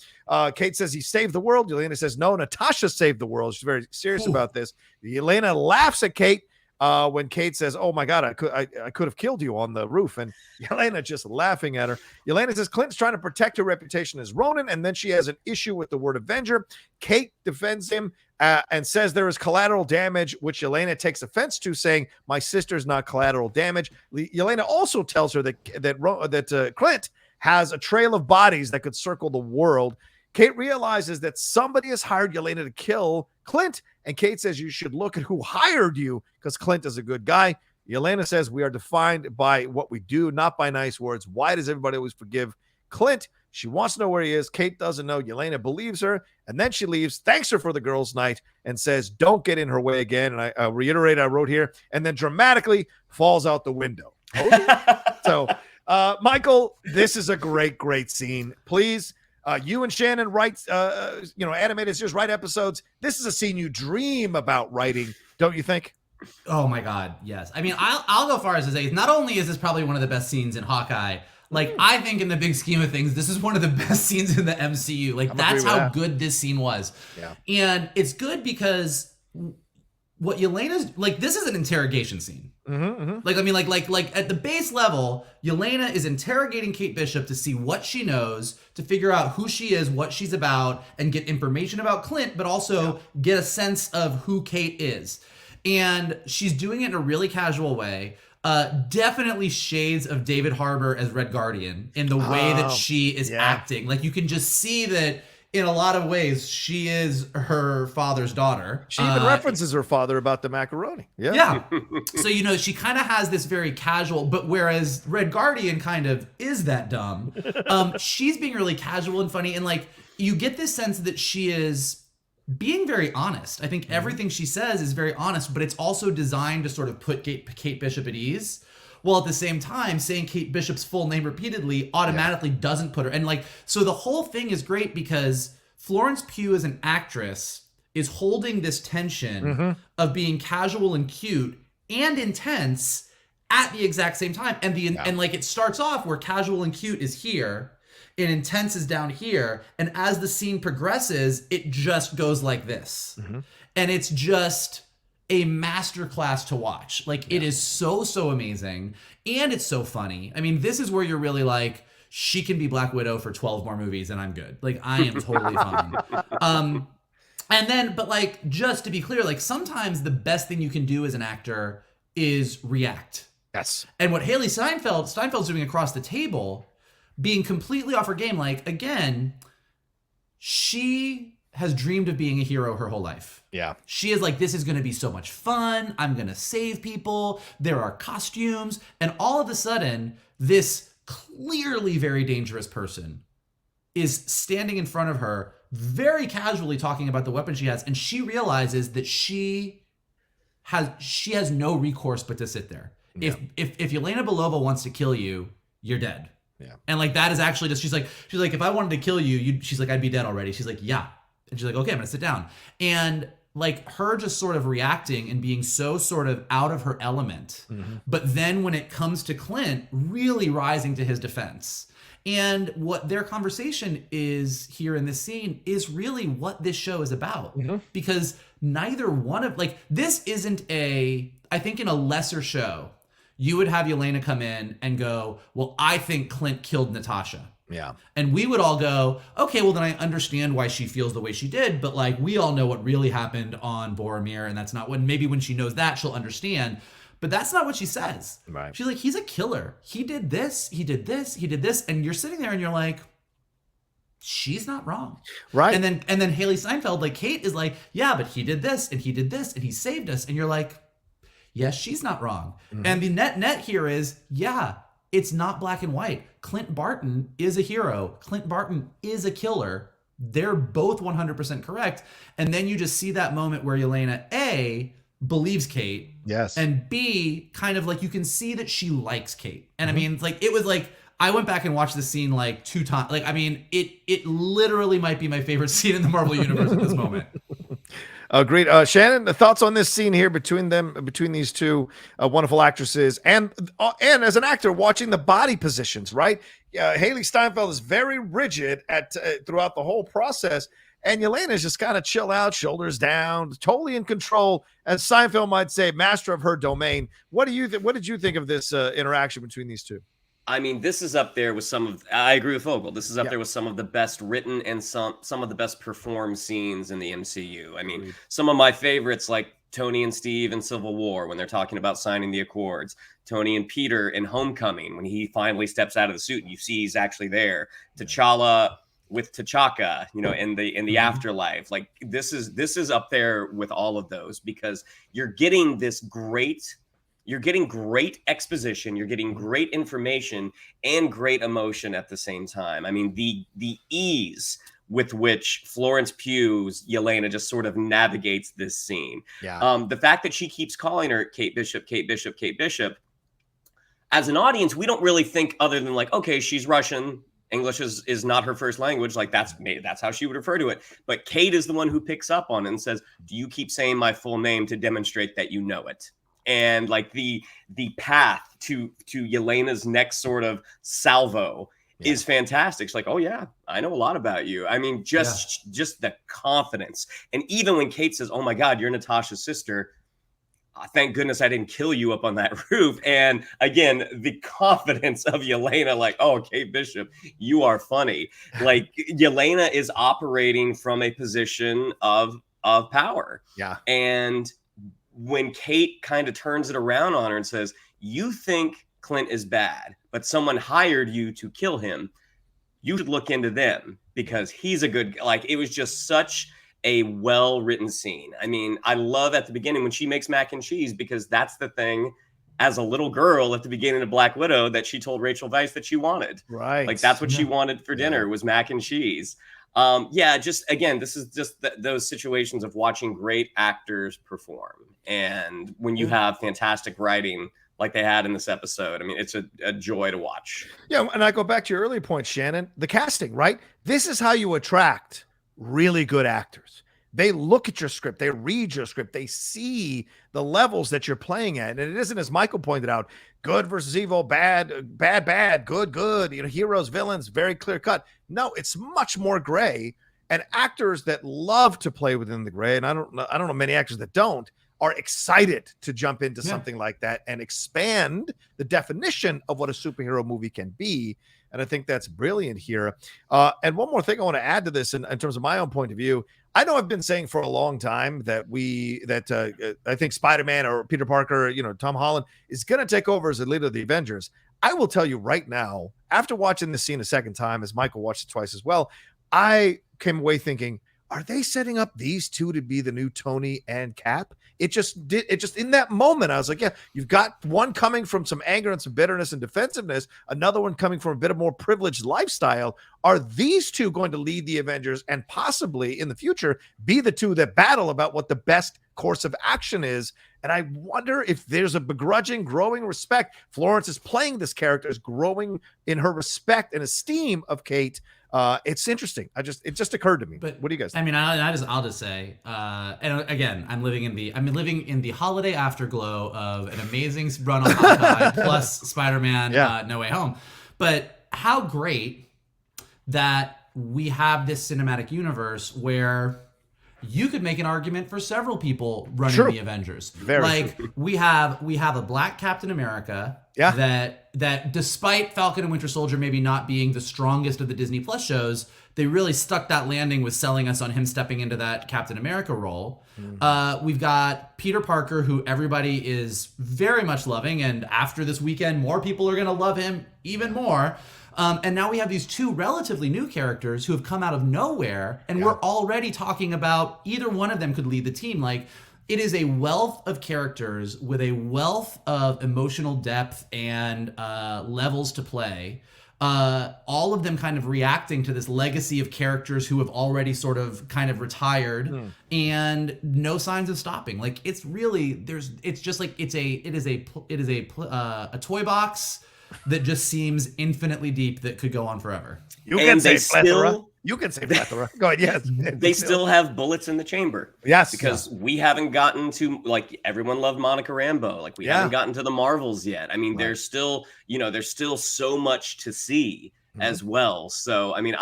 Kate says he saved the world. Yelena says, no, Natasha saved the world. She's very serious about this. Yelena laughs at Kate when Kate says, oh my God, I could have killed you on the roof. And Yelena just laughing at her. Yelena says Clint's trying to protect her reputation as Ronin, and then she has an issue with the word Avenger. Kate defends him and says there is collateral damage, which Yelena takes offense to, saying my sister's not collateral damage. Yelena also tells her that Clint has a trail of bodies that could circle the world. Kate realizes that somebody has hired Yelena to kill Clint, and Kate says you should look at who hired you because Clint is a good guy. Yelena says we are defined by what we do, not by nice words. Why does everybody always forgive Clint? She wants to know where he is. Kate doesn't know. Yelena believes her, and then she leaves, thanks her for the girls' night, and says, don't get in her way again. And I reiterate, I wrote here, and then dramatically falls out the window. So, Michael, this is a great scene. Please, you and Shannon write, animators just write episodes. This is a scene you dream about writing, don't you think? Oh my God, yes. I mean, I'll go far as to say, not only is this probably one of the best scenes in Hawkeye, like I think in the big scheme of things, this is one of the best scenes in the MCU. Like that's how good this scene was. Yeah. And it's good because what Yelena's like, this is an interrogation scene. Like, I mean, like at the base level, Yelena is interrogating Kate Bishop to see what she knows, to figure out who she is, what she's about, and get information about Clint, but also get a sense of who Kate is. And she's doing it in a really casual way. Definitely shades of David Harbour as Red Guardian in the way that she is acting. Like you can just see that in a lot of ways, she is her father's daughter. She even references her father about the macaroni. Yeah. So, she kind of has this very casual, but whereas Red Guardian kind of is that dumb, she's being really casual and funny. And like, you get this sense that she is being very honest. I think everything she says is very honest, but it's also designed to sort of put Kate Bishop at ease. While at the same time, saying Kate Bishop's full name repeatedly automatically doesn't put her. And like, so the whole thing is great because Florence Pugh as an actress is holding this tension of being casual and cute and intense at the exact same time. And and like it starts off where casual and cute is here and intense is down here. And as the scene progresses, it just goes like this. And it's just a masterclass to watch. Like it is so amazing. And it's so funny. I mean, this is where you're really like, she can be Black Widow for 12 more movies and I'm good. Like I am totally fine. And then, but like, just to be clear, like sometimes the best thing you can do as an actor is react. Yes. And what Hailee Steinfeld's doing across the table, being completely off her game, like again, she has dreamed of being a hero her whole life. Yeah. She is like, this is going to be so much fun. I'm going to save people. There are costumes. And all of a sudden, this clearly very dangerous person is standing in front of her, very casually talking about the weapon she has. And she realizes that she has no recourse but to sit there. Yeah. If Yelena Belova wants to kill you, you're dead. Yeah. And like, that is actually just, she's like, if I wanted to kill you, she's like, I'd be dead already. She's like, yeah. And she's like, okay, I'm gonna sit down. And like her just sort of reacting and being so sort of out of her element. But then when it comes to Clint, really rising to his defense. And what their conversation is here in this scene is really what this show is about. Because neither one of, like, this isn't I think in a lesser show, you would have Yelena come in and go, well, I think Clint killed Natasha. Yeah. And we would all go, okay, well, then I understand why she feels the way she did. But like, we all know what really happened on Boromir. And that's not maybe when she knows that, she'll understand. But that's not what she says. Right. She's like, he's a killer. He did this. He did this. He did this. And you're sitting there and you're like, she's not wrong. Right. And then Hailee Steinfeld, like Kate is like, yeah, but he did this and he did this and he saved us. And you're like, yes, she's not wrong. And the net here is, yeah, it's not black and white. Clint Barton is a hero. Clint Barton is a killer. They're both 100% correct. And then you just see that moment where Yelena, A, believes Kate. Yes. And B, kind of like you can see that she likes Kate. And I mean, like, it was like, I went back and watched the scene like 2 times. Like, I mean, it literally might be my favorite scene in the Marvel Universe at this moment. Agreed. Shannon, the thoughts on this scene here between these two wonderful actresses, and as an actor watching the body positions, right? Hailee Steinfeld is very rigid throughout the whole process, and Yelena is just kind of chill out, shoulders down, totally in control, as Steinfeld might say, master of her domain. What did you think of this interaction between these two? I mean, this is up there with I agree with Vogel. This is up there with some of the best written and some of the best performed scenes in the MCU. I mean, some of my favorites, like Tony and Steve in Civil War, when they're talking about signing the Accords, Tony and Peter in Homecoming, when he finally steps out of the suit and you see he's actually there, T'Challa with T'Chaka, in the afterlife. Like this is up there with all of those, because you're getting great exposition, you're getting great information and great emotion at the same time. I mean, the ease with which Florence Pugh's Yelena just sort of navigates this scene. Yeah. The fact that she keeps calling her Kate Bishop, Kate Bishop, Kate Bishop, as an audience, we don't really think other than like, okay, she's Russian. English is not her first language. Like that's how she would refer to it. But Kate is the one who picks up on it and says, do you keep saying my full name to demonstrate that you know it? And like the path to Yelena's next sort of salvo is fantastic. She's like, oh yeah, I know a lot about you. I mean, just the confidence. And even when Kate says, oh my God, you're Natasha's sister, thank goodness I didn't kill you up on that roof. And again, the confidence of Yelena, like, oh, Kate Bishop, you are funny. Like Yelena is operating from a position of power. Yeah. And when Kate kind of turns it around on her and says, you think Clint is bad, but someone hired you to kill him, you should look into them because he's a good, like, it was just such a well-written scene. I mean, I love at the beginning when she makes mac and cheese, because that's the thing as a little girl at the beginning of Black Widow that she told Rachel Weisz that she wanted. Right. Like that's what she wanted for dinner was mac and cheese. Just again, this is just those situations of watching great actors perform. And when you have fantastic writing like they had in this episode, I mean, it's a joy to watch. Yeah. And I go back to your earlier point, Shannon, the casting, right? This is how you attract really good actors. They look at your script, they read your script, they see the levels that you're playing at. And it isn't, as Michael pointed out, good versus evil, bad, good, you know, heroes, villains, very clear cut. No, it's much more gray. And actors that love to play within the gray, and I don't know many actors that don't, are excited to jump into something like that and expand the definition of what a superhero movie can be. And I think that's brilliant here. And one more thing I want to add to this in terms of my own point of view. I know I've been saying for a long time that I think Spider-Man or Peter Parker, you know, Tom Holland is going to take over as the leader of the Avengers. I will tell you right now, after watching this scene a second time, as Michael watched it twice as well, I came away thinking, are they setting up these two to be the new Tony and Cap? It just in that moment, I was like, yeah, you've got one coming from some anger and some bitterness and defensiveness, another one coming from a bit of more privileged lifestyle. Are these two going to lead the Avengers and possibly in the future be the two that battle about what the best course of action is? And I wonder if there's a begrudging, growing respect. Florence is playing this character, is growing in her respect and esteem of Kate. It's interesting. It just occurred to me. But what do you guys think? I mean, I'll just say, and again, I'm living in the holiday afterglow of an amazing run on Hawkeye plus Spider-Man No Way Home. But how great that we have this cinematic universe where you could make an argument for several people running the Avengers. Very true. we have a black Captain America that despite Falcon and Winter Soldier maybe not being the strongest of the Disney Plus shows, they really stuck that landing with selling us on him stepping into that Captain America role. Mm-hmm. We've got Peter Parker, who everybody is very much loving, and after this weekend, more people are going to love him even more. And now we have these two relatively new characters who have come out of nowhere, and we're already talking about either one of them could lead the team. Like, it is a wealth of characters with a wealth of emotional depth and levels to play. All of them kind of reacting to this legacy of characters who have already sort of kind of retired, and no signs of stopping. Like, it's really it's just like it is a toy box that just seems infinitely deep that could go on forever. You can say plethora. You can say plethora. Go ahead. Yes. They still have bullets in the chamber. Yes. Because we haven't gotten to, like, everyone loved Monica Rambeau. Like, we haven't gotten to the Marvels yet. I mean, there's still so much to see as well. So, I mean,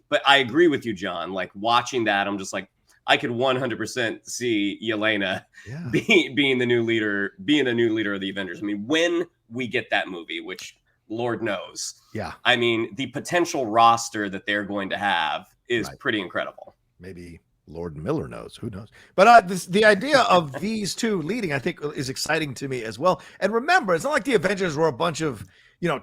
but I agree with you, John. Like, watching that, I'm just like, I could 100% see Yelena being the new leader of the Avengers. I mean, when we get that movie, which Lord knows. Yeah. I mean, the potential roster that they're going to have is pretty incredible. Maybe Lord Miller knows. Who knows? But the idea of these two leading, I think, is exciting to me as well. And remember, it's not like the Avengers were a bunch of,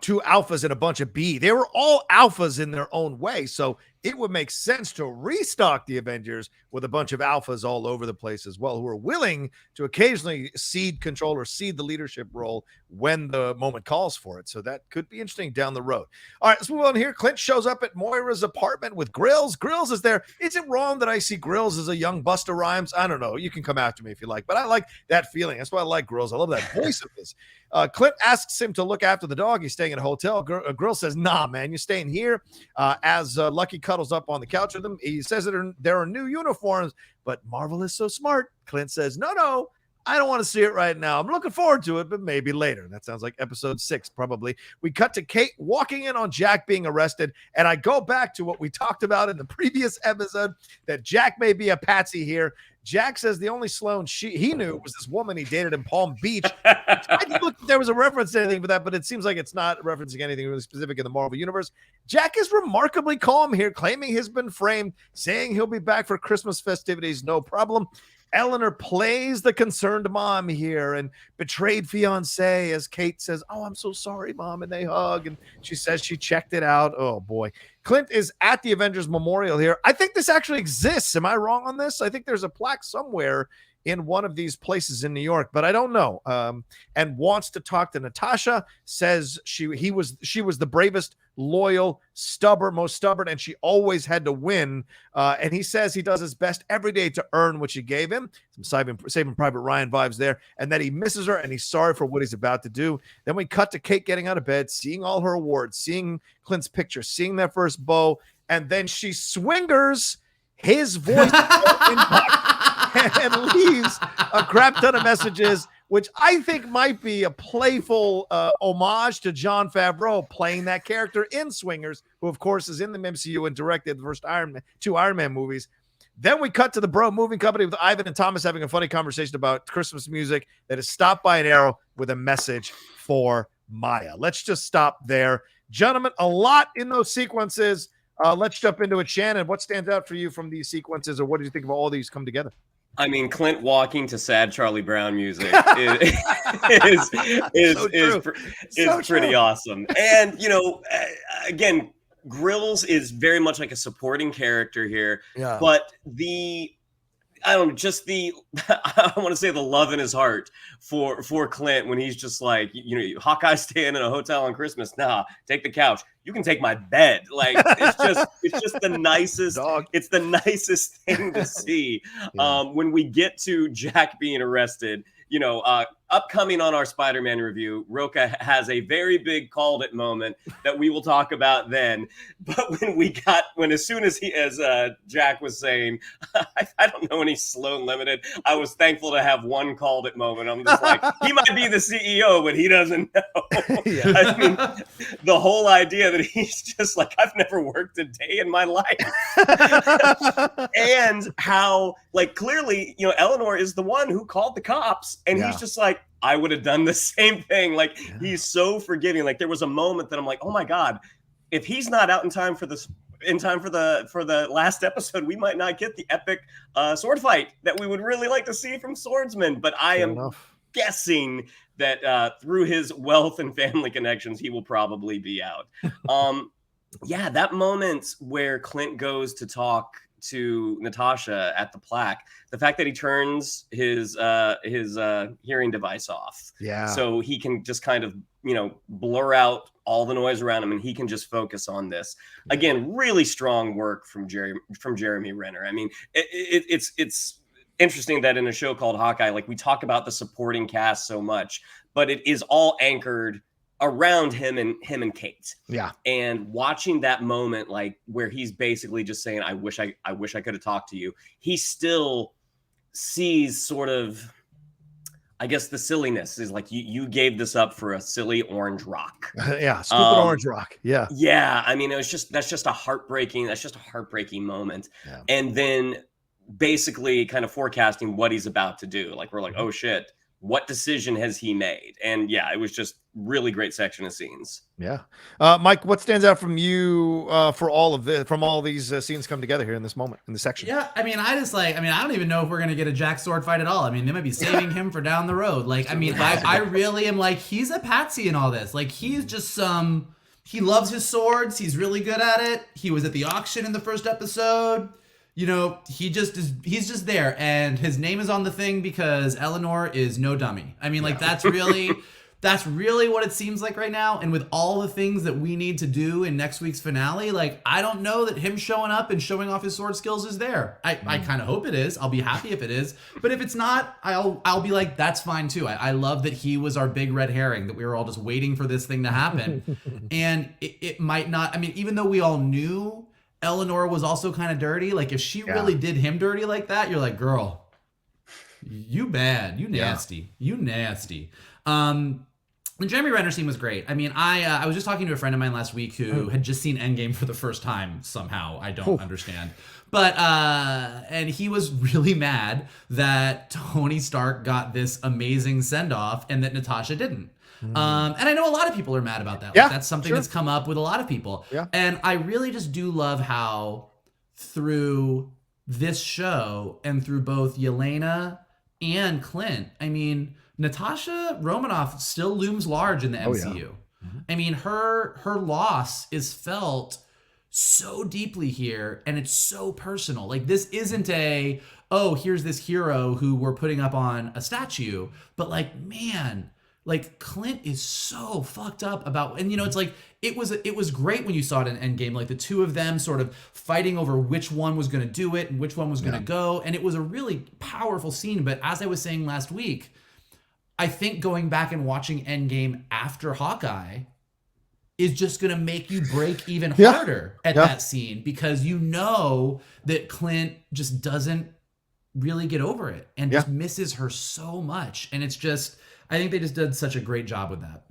two alphas and a bunch of B. They were all alphas in their own way. So it would make sense to restock the Avengers with a bunch of alphas all over the place as well, who are willing to occasionally cede control or cede the leadership role when the moment calls for it. So that could be interesting down the road. All right, let's move on here. Clint shows up at Moira's apartment with Grills. Grills is there. Is it wrong that I see Grills as a young Busta Rhymes? I don't know. You can come after me if you like, but I like that feeling. That's why I like Grills. I love that voice of his. Clint asks him to look after the dog. He's staying at a hotel. Grills says, nah, man, you're staying here. As Lucky cuddles up on the couch with him, he says that there are new uniforms, but Marvel is so smart. Clint says, no, I don't want to see it right now. I'm looking forward to it, but maybe later. That sounds like episode 6, probably. We cut to Kate walking in on Jack being arrested, and I go back to what we talked about in the previous episode, that Jack may be a patsy here. Jack says the only Sloane he knew was this woman he dated in Palm Beach. I didn't look if there was a reference to anything for that, but it seems like it's not referencing anything really specific in the Marvel Universe. Jack is remarkably calm here, claiming he's been framed, saying he'll be back for Christmas festivities, no problem. Eleanor plays the concerned mom here and betrayed fiance as Kate says, oh, I'm so sorry, Mom, and they hug, and she says she checked it out. Oh, boy. Clint is at the Avengers Memorial here. I think this actually exists. Am I wrong on this? I think there's a plaque somewhere in one of these places in New York, but I don't know. And wants to talk to Natasha, says she was the bravest, loyal, most stubborn, and she always had to win. And he says he does his best every day to earn what she gave him. Some Saving Private Ryan vibes there, and that he misses her and he's sorry for what he's about to do. Then we cut to Kate getting out of bed, seeing all her awards, seeing Clint's picture, seeing their first bow, and then she swingers his voice and leaves a crap ton of messages, which I think might be a playful homage to Jon Favreau playing that character in Swingers, who, of course, is in the MCU and directed the first two Iron Man movies. Then we cut to the Bro Moving Company with Ivan and Thomas having a funny conversation about Christmas music that is stopped by an arrow with a message for Maya. Let's just stop there. Gentlemen, a lot in those sequences. Let's jump into it. Shannon, what stands out for you from these sequences, or what do you think of all these come together? I mean, Clint walking to sad Charlie Brown music is pretty awesome. And, again, Grills is very much like a supporting character here. Yeah. But I want to say the love in his heart for Clint when he's just like, Hawkeye staying in a hotel on Christmas. Nah, take the couch. You can take my bed. Like, it's just the nicest. Dog. It's the nicest thing to see. Yeah. When we get to Jack being arrested, upcoming on our Spider-Man review, Rocha has a very big called it moment that we will talk about then. But as soon as Jack was saying, I don't know any Sloan Limited, I was thankful to have one called it moment. I'm just like, he might be the CEO, but he doesn't know. Yeah. I mean, the whole idea that he's just like, I've never worked a day in my life. And how, like, clearly, Eleanor is the one who called the cops, and he's just like, I would have done the same thing. Like, he's so forgiving. Like, there was a moment that I'm like, oh my God, if he's not out in time for the last episode, we might not get the epic sword fight that we would really like to see from swordsmen. But I am guessing that through his wealth and family connections, he will probably be out. That moment where Clint goes to talk to Natasha at the plaque, the fact that he turns his hearing device off, so he can just kind of blur out all the noise around him, and he can just focus on this. Again, really strong work from Jeremy Renner. I mean, it's interesting that in a show called Hawkeye, like, we talk about the supporting cast so much, but it is all anchored around him and Kate. Yeah. And watching that moment, like, where he's basically just saying, I wish I could have talked to you. He still sees sort of, I guess, the silliness is like, you gave this up for a silly orange rock. Yeah. Stupid orange rock. Yeah. Yeah. I mean, that's just a heartbreaking moment. Yeah. And then basically kind of forecasting what he's about to do. Like, we're like, oh shit, what decision has he made? And yeah, it was just really great section of scenes. Yeah. Mike, what stands out from you from all these scenes come together here in this moment, in this section? Yeah, I mean, I don't even know if we're going to get a Jack sword fight at all. I mean, they might be saving him for down the road. Like, I mean, I really am like, he's a patsy in all this. Like, he's just some he loves his swords. He's really good at it. He was at the auction in the first episode. You know, he's just there, and his name is on the thing because Eleanor is no dummy. I mean, like, that's really what it seems like right now. And with all the things that we need to do in next week's finale, like, I don't know that him showing up and showing off his sword skills is there. I kind of hope it is. I'll be happy if it is. But if it's not, I'll be like, that's fine too. I love that he was our big red herring, that we were all just waiting for this thing to happen. And it might not, I mean, even though we all knew Eleanor was also kind of dirty, like, if she really did him dirty like that, you're like, girl, you bad, you nasty, you nasty. The Jeremy Renner scene was great. I mean, I was just talking to a friend of mine last week who had just seen Endgame for the first time somehow. I don't understand. But, and he was really mad that Tony Stark got this amazing send-off and that Natasha didn't. And I know a lot of people are mad about that. Like, that's something that's come up with a lot of people. Yeah. And I really just do love how through this show and through both Yelena and Clint, I mean, Natasha Romanoff still looms large in the MCU. I mean, her loss is felt so deeply here, and it's so personal. Like, this isn't here's this hero who we're putting up on a statue, but like, man, like, Clint is so fucked up about, and you know, it's like, it was great when you saw it in Endgame, like the two of them sort of fighting over which one was going to do it and which one was going to go, and it was a really powerful scene. But as I was saying last week, I think going back and watching Endgame after Hawkeye is just going to make you break even harder at that scene, because you know that Clint just doesn't really get over it and just misses her so much. And it's just, I think they just did such a great job with that.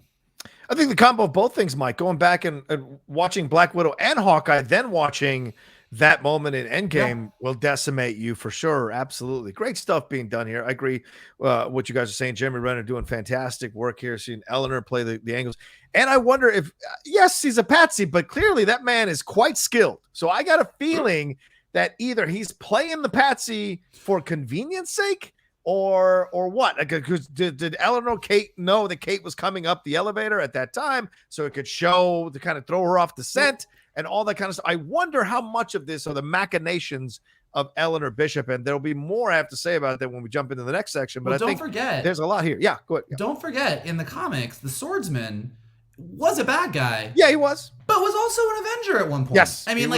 I think the combo of both things, Mike, going back and watching Black Widow and Hawkeye, then watching that moment in Endgame will decimate you for sure. Absolutely. Great stuff being done here. I agree what you guys are saying. Jeremy Renner doing fantastic work here, seeing Eleanor play the angles. And I wonder if, yes, he's a patsy, but clearly that man is quite skilled. So I got a feeling that either he's playing the patsy for convenience sake, or what? Because did Eleanor Kate know that Kate was coming up the elevator at that time, so it could show to kind of throw her off the scent and all that kind of stuff? I wonder how much of this are the machinations of Eleanor Bishop, and there'll be more I have to say about that when we jump into the next section. But well, don't forget, there's a lot here. Yeah, go ahead. Yeah. Don't forget, in the comics, the swordsman was a bad guy. Yeah, he was, but was also an Avenger at one point. Yes, I mean,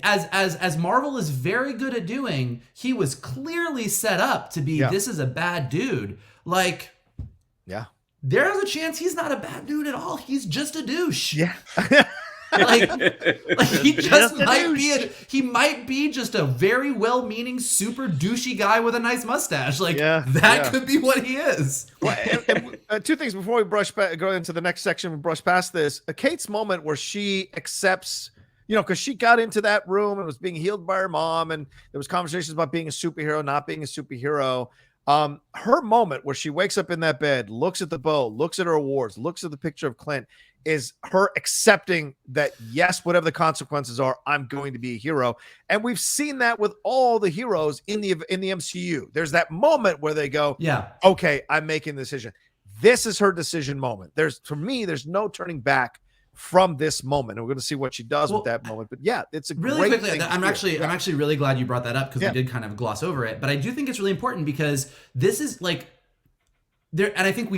as Marvel is very good at doing, he was clearly set up to be. This is a bad dude. Like, there's a chance he's not a bad dude at all. He's just a douche. Yeah. like he just might be just a very well-meaning, super douchey guy with a nice mustache. Like, that could be what he is. Well, and two things before we go into the next section. We brush past this. Kate's moment where she accepts, you know, because she got into that room and was being healed by her mom, and there was conversations about being a superhero, not being a superhero. Her moment where she wakes up in that bed, looks at the bow, looks at her awards, looks at the picture of Clint, is her accepting that, yes, whatever the consequences are, I'm going to be a hero. And we've seen that with all the heroes in the MCU. There's that moment where they go, okay, I'm making the decision. This is her decision moment. For me, there's no turning back from this moment, and we're going to see what she does with that moment. But it's a really great quickly. thing. I'm actually really glad you brought that up, because we did kind of gloss over it. But I do think it's really important, because this is like there, and I think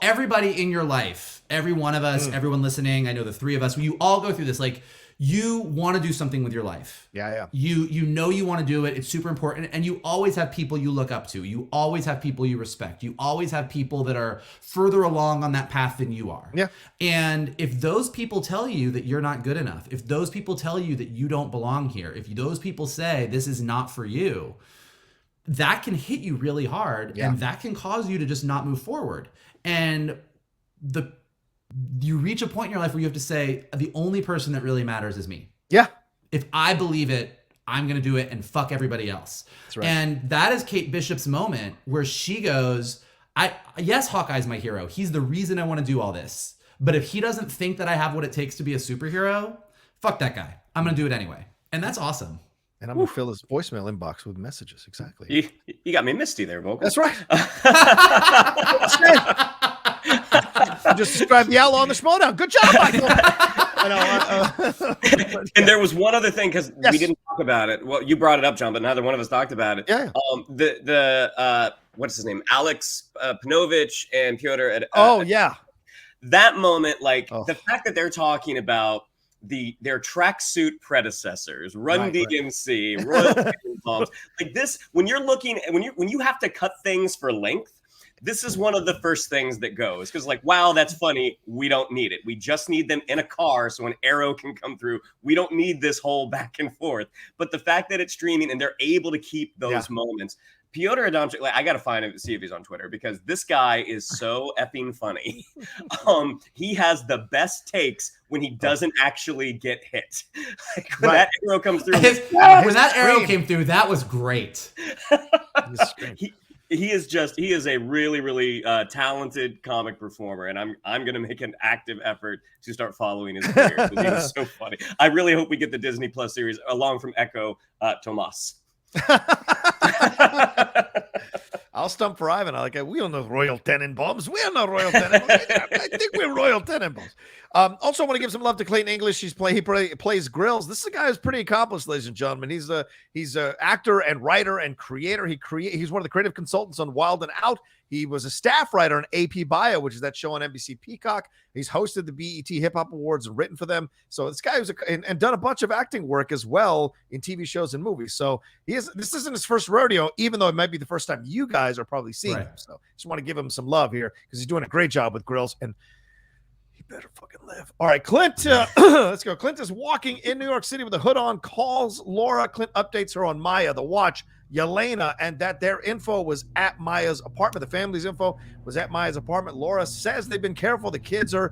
everybody in your life, every one of us, everyone listening, I know the three of us, you all go through this. Like, you want to do something with your life. You know you want to do it. It's super important. And you always have people you look up to. You always have people you respect. You always have people that are further along on that path than you are. And if those people tell you that you're not good enough, if those people tell you that you don't belong here, if those people say this is not for you, that can hit you really hard, and that can cause you to just not move forward. And you reach a point in your life where you have to say, the only person that really matters is me. If I believe it, I'm going to do it, and fuck everybody else. That's right. And that is Kate Bishop's moment where she goes, yes, Hawkeye's my hero. He's the reason I want to do all this. But if he doesn't think that I have what it takes to be a superhero, fuck that guy. I'm going to do it anyway. And that's awesome. And I'm going to fill his voicemail inbox with messages. Exactly. You got me misty there, Vogel. That's right. just described the outlaw on the Schmodown. Good job, Michael. And there was one other thing, because Yes. we didn't talk about it. Well, you brought it up, John, but neither one of us talked about it. Yeah. What's his name? Alex Panovich and Pyotr. Yeah. That moment, like the fact that they're talking about their tracksuit predecessors, Run DMC, Royal Tenenbaums, like this. When you have to cut things for length, this is one of the first things that goes, because like, wow, that's funny. We don't need it. We just need them in a car so an arrow can come through. We don't need this whole back and forth. But the fact that it's streaming and they're able to keep those moments. Pyotr Adamczyk, like, I gotta find him to see if he's on Twitter, because this guy is so effing funny. He has the best takes when he doesn't actually get hit. Like when that arrow comes through. When that arrow came through, that was great. He is a really, really talented comic performer, and I'm gonna make an active effort to start following his career, because he was so funny. I really hope we get the Disney Plus series along from Echo Tomas. I'll stump for Ivan. I like it. We are not Royal Tenenbaums. We are not Royal Tenenbaums. I think we're Royal Tenenbaums. Also, want to give some love to Clayton English. He plays Grills. This is a guy who's pretty accomplished, ladies and gentlemen. He's a actor and writer and creator. He's one of the creative consultants on Wild and Out. He was a staff writer on AP Bio, which is that show on NBC Peacock. He's hosted the BET Hip Hop Awards and written for them. So this guy and done a bunch of acting work as well in TV shows and movies. So this isn't his first rodeo, even though it might be the first time you guys are probably seeing him. So just want to give him some love here, because he's doing a great job with Grills, and he better fucking live. All right, Clint, let's go. Clint is walking in New York City with a hood on, calls Laura. Clint updates her on Maya, the watch, Yelena, and that their info was at Maya's apartment. The family's info was at Maya's apartment. Laura says they've been careful. The kids are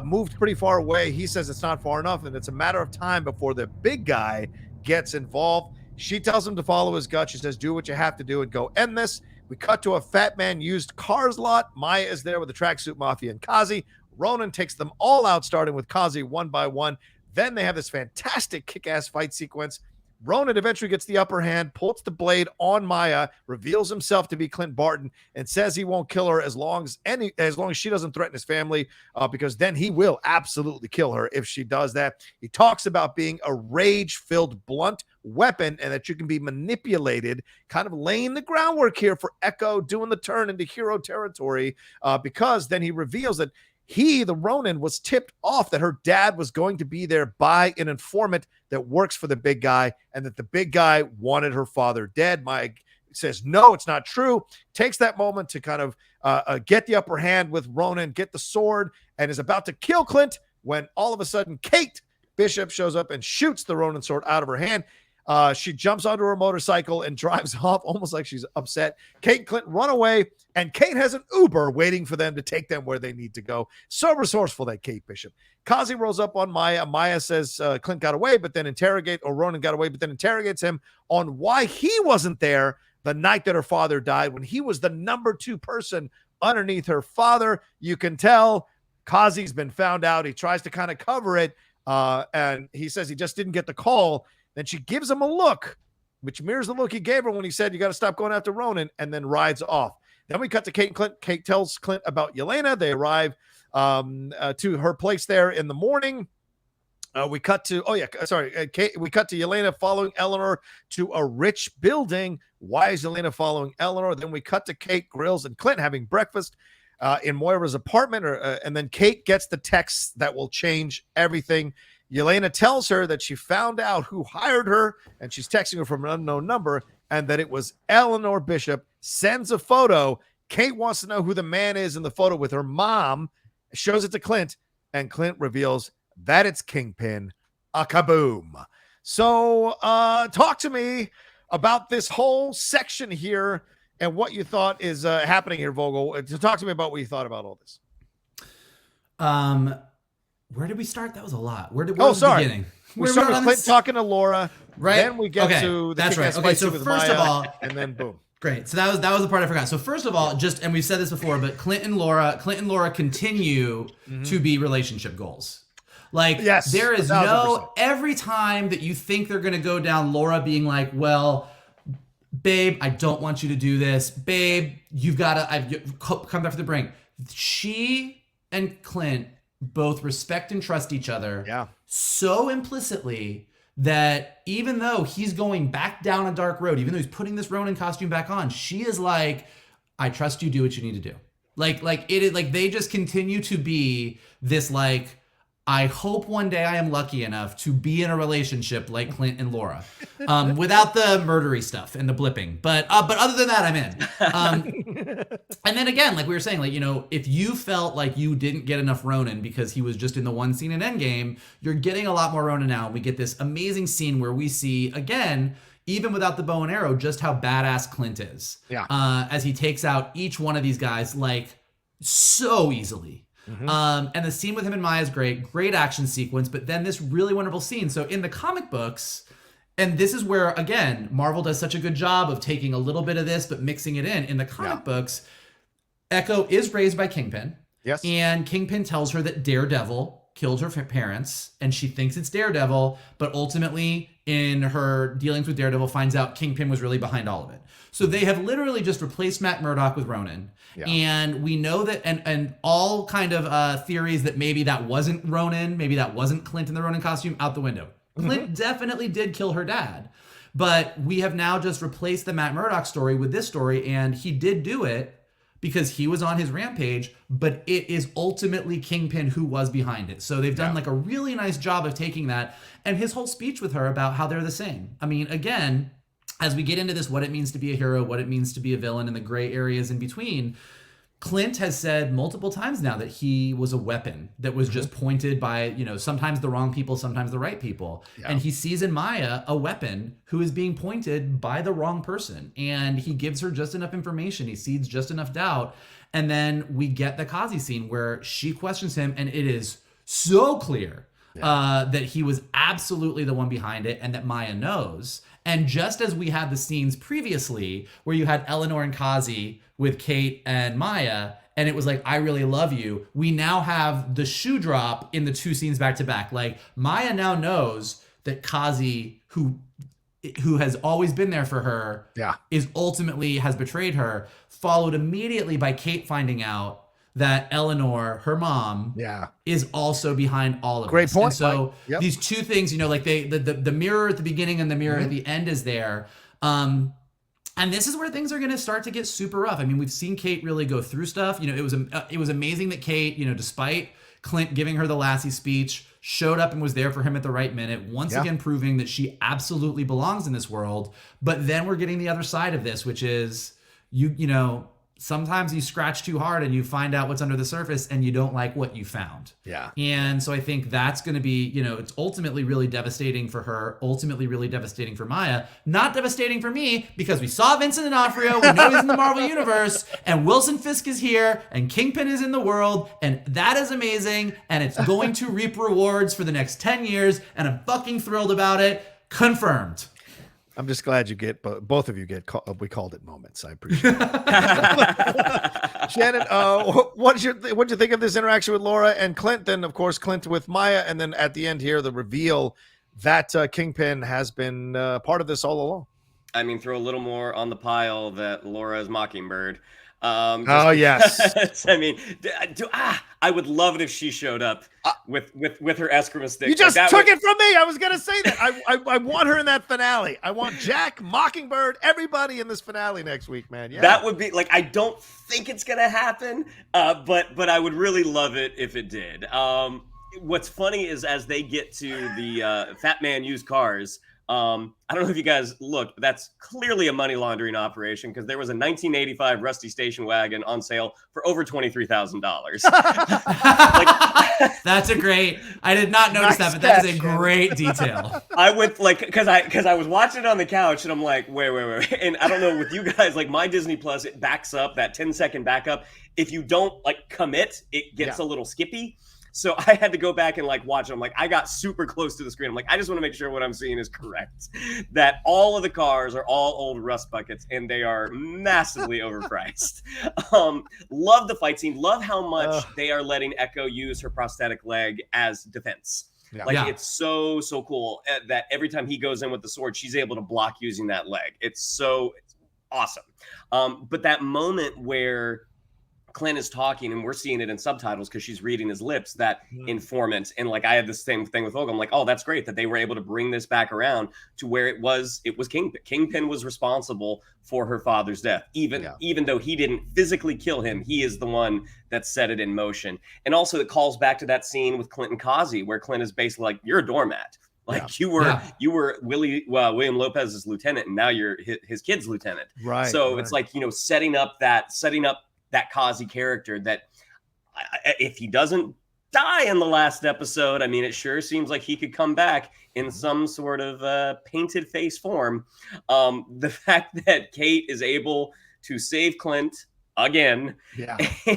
moved pretty far away. He says it's not far enough, and it's a matter of time before the big guy gets involved. She tells him to follow his gut. She says, do what you have to do and go end this. We cut to a Fat Man used cars lot. Maya is there with the tracksuit mafia and Kazi. Ronin takes them all out, starting with Kazi one by one. Then they have this fantastic kick-ass fight sequence. Ronin eventually gets the upper hand, pulls the blade on Maya, reveals himself to be Clint Barton, and says he won't kill her as long as she doesn't threaten his family, because then he will absolutely kill her if she does that. He talks about being a rage-filled blunt weapon and that you can be manipulated, kind of laying the groundwork here for Echo doing the turn into hero territory, because then he reveals that he, the Ronin, was tipped off that her dad was going to be there by an informant that works for the big guy, and that the big guy wanted her father dead. Maya says, no, it's not true. Takes that moment to kind of get the upper hand with Ronin, get the sword, and is about to kill Clint when all of a sudden Kate Bishop shows up and shoots the Ronin sword out of her hand. She jumps onto her motorcycle and drives off almost like she's upset. Kate and Clint run away, and Kate has an Uber waiting for them to take them where they need to go. So resourceful, that Kate Bishop. Kazi rolls up on Maya. Maya says Clint got away, but then Ronin got away, but then interrogates him on why he wasn't there the night that her father died, when he was the number 2 person underneath her father. You can tell Kazi's been found out. He tries to kind of cover it, and he says he just didn't get the call. Then she gives him a look, which mirrors the look he gave her when he said, you got to stop going after Ronin, and then rides off. Then we cut to Kate and Clint. Kate tells Clint about Yelena. They arrive to her place there in the morning. We cut to Yelena following Eleanor to a rich building. Why is Yelena following Eleanor? Then we cut to Kate, Grills, and Clint having breakfast in Moira's apartment. And then Kate gets the text that will change everything. Yelena tells her that she found out who hired her, and she's texting her from an unknown number, and that it was Eleanor Bishop. Sends a photo. Kate wants to know who the man is in the photo with her mom, shows it to Clint, and Clint reveals that it's Kingpin. A kaboom. So talk to me about this whole section here and what you thought is happening here, Vogel. Talk to me about what you thought about all this. Where did we start? That was a lot. Where was the beginning? We start with Clint talking to Laura. Right. Then we get to the that's right. Okay, so with first Maya, of all, and then boom. Great. So that was the part I forgot. So first of all, and we've said this before, but Clint and Laura continue to be relationship goals. Like, yes, there is 1,000%. every time that you think they're going to go down, Laura being like, well, babe, I don't want you to do this. Babe, you've got to come back to the brink. She and Clint both respect and trust each other so implicitly that even though he's going back down a dark road, even though he's putting this Ronin costume back on, she is like, I trust you, do what you need to do. Like it is like they just continue to be this like, I hope one day I am lucky enough to be in a relationship like Clint and Laura, without the murdery stuff and the blipping. But other than that, I'm in. And then again, like we were saying, like, you know, if you felt like you didn't get enough Ronin because he was just in the one scene in Endgame, you're getting a lot more Ronin now. We get this amazing scene where we see again, even without the bow and arrow, just how badass Clint is. As he takes out each one of these guys like so easily. And the scene with him and Maya is great action sequence, but then this really wonderful scene. So in the comic books, and this is where, again, Marvel does such a good job of taking a little bit of this, but mixing it in. In the comic books, Echo is raised by Kingpin. Yes. And Kingpin tells her that Daredevil killed her parents, and she thinks it's Daredevil, but ultimately in her dealings with Daredevil finds out Kingpin was really behind all of it. So they have literally just replaced Matt Murdock with Ronin. And we know that, and all kind of theories that maybe that wasn't Ronin, maybe that wasn't Clint in the Ronin costume, out the window. Clint definitely did kill her dad. But we have now just replaced the Matt Murdock story with this story, and he did do it because he was on his rampage, but it is ultimately Kingpin who was behind it. So they've done like a really nice job of taking that, and his whole speech with her about how they're the same. I mean, again, as we get into this, what it means to be a hero, what it means to be a villain, and the gray areas in between, Clint has said multiple times now that he was a weapon that was just pointed by, you know, sometimes the wrong people, sometimes the right people. And he sees in Maya a weapon who is being pointed by the wrong person. And he gives her just enough information. He seeds just enough doubt. And then we get the Kazi scene where she questions him, and it is so clear that he was absolutely the one behind it, and that Maya knows. And just as we had the scenes previously where you had Eleanor and Kazi with Kate and Maya, and it was like, I really love you, we now have the shoe drop in the two scenes back to back. Like, Maya now knows that Kazi, who has always been there for her, is ultimately has betrayed her, followed immediately by Kate finding out that Eleanor, her mom, is also behind all of Great this. point. And so these two things, you know, like the mirror at the beginning and the mirror at the end is there. And this is where things are going to start to get super rough. I mean, we've seen Kate really go through stuff. You know, it was amazing that Kate, you know, despite Clint giving her the Lassie speech, showed up and was there for him at the right minute, once again proving that she absolutely belongs in this world. But then we're getting the other side of this, which is you know, sometimes you scratch too hard and you find out what's under the surface and you don't like what you found. And so I think that's going to be, you know, it's ultimately really devastating for her, ultimately really devastating for Maya, not devastating for me, because we saw Vincent D'Onofrio, we know he's in the Marvel Universe, and Wilson Fisk is here, and Kingpin is in the world, and that is amazing, and it's going to reap rewards for the next 10 years, and I'm fucking thrilled about it. Confirmed. I'm just glad you get both of you get. We called it moments. I appreciate it. Shannon, what'd you think of this interaction with Laura and Clint? Then, of course, Clint with Maya, and then at the end here, the reveal that Kingpin has been part of this all along. I mean, throw a little more on the pile that Laura is Mockingbird. Yes. I mean, I would love it if she showed up with her Eskrima stick. You just took it from me. I was gonna say that. I want her in that finale. I want Jack, Mockingbird, everybody in this finale next week, man. Yeah, that would be like. I don't think it's gonna happen, but I would really love it if it did. What's funny is as they get to the Fat Man Used Cars. I don't know if you guys looked, but that's clearly a money laundering operation, because there was a 1985 Rusty station wagon on sale for over $23,000. That's a great. I did not notice that, but that is a great detail. I would like because I was watching it on the couch and I'm like, wait, and I don't know with you guys, like my Disney Plus, it backs up that 10-second backup. If you don't like commit, it gets a little skippy. So I had to go back and like watch it. I'm like, I got super close to the screen. I'm like, I just want to make sure what I'm seeing is correct. That all of the cars are all old rust buckets and they are massively overpriced. Love the fight scene. Love how much they are letting Echo use her prosthetic leg as defense. It's so cool that every time he goes in with the sword, she's able to block using that leg. It's awesome. But that moment where Clint is talking, and we're seeing it in subtitles because she's reading his lips, that informant. And like, I had the same thing with Vogel. I'm like, oh, that's great that they were able to bring this back around to where it was Kingpin. Kingpin was responsible for her father's death. Even though he didn't physically kill him, he is the one that set it in motion. And also it calls back to that scene with Clint and Kazi, where Clint is basically like, you're a doormat. Like you were William Lopez's lieutenant, and now you're his kid's lieutenant. Right. So it's like, setting up that Kazi character that if he doesn't die in the last episode, I mean, it sure seems like he could come back in some sort of painted face form. The fact that Kate is able to save Clint again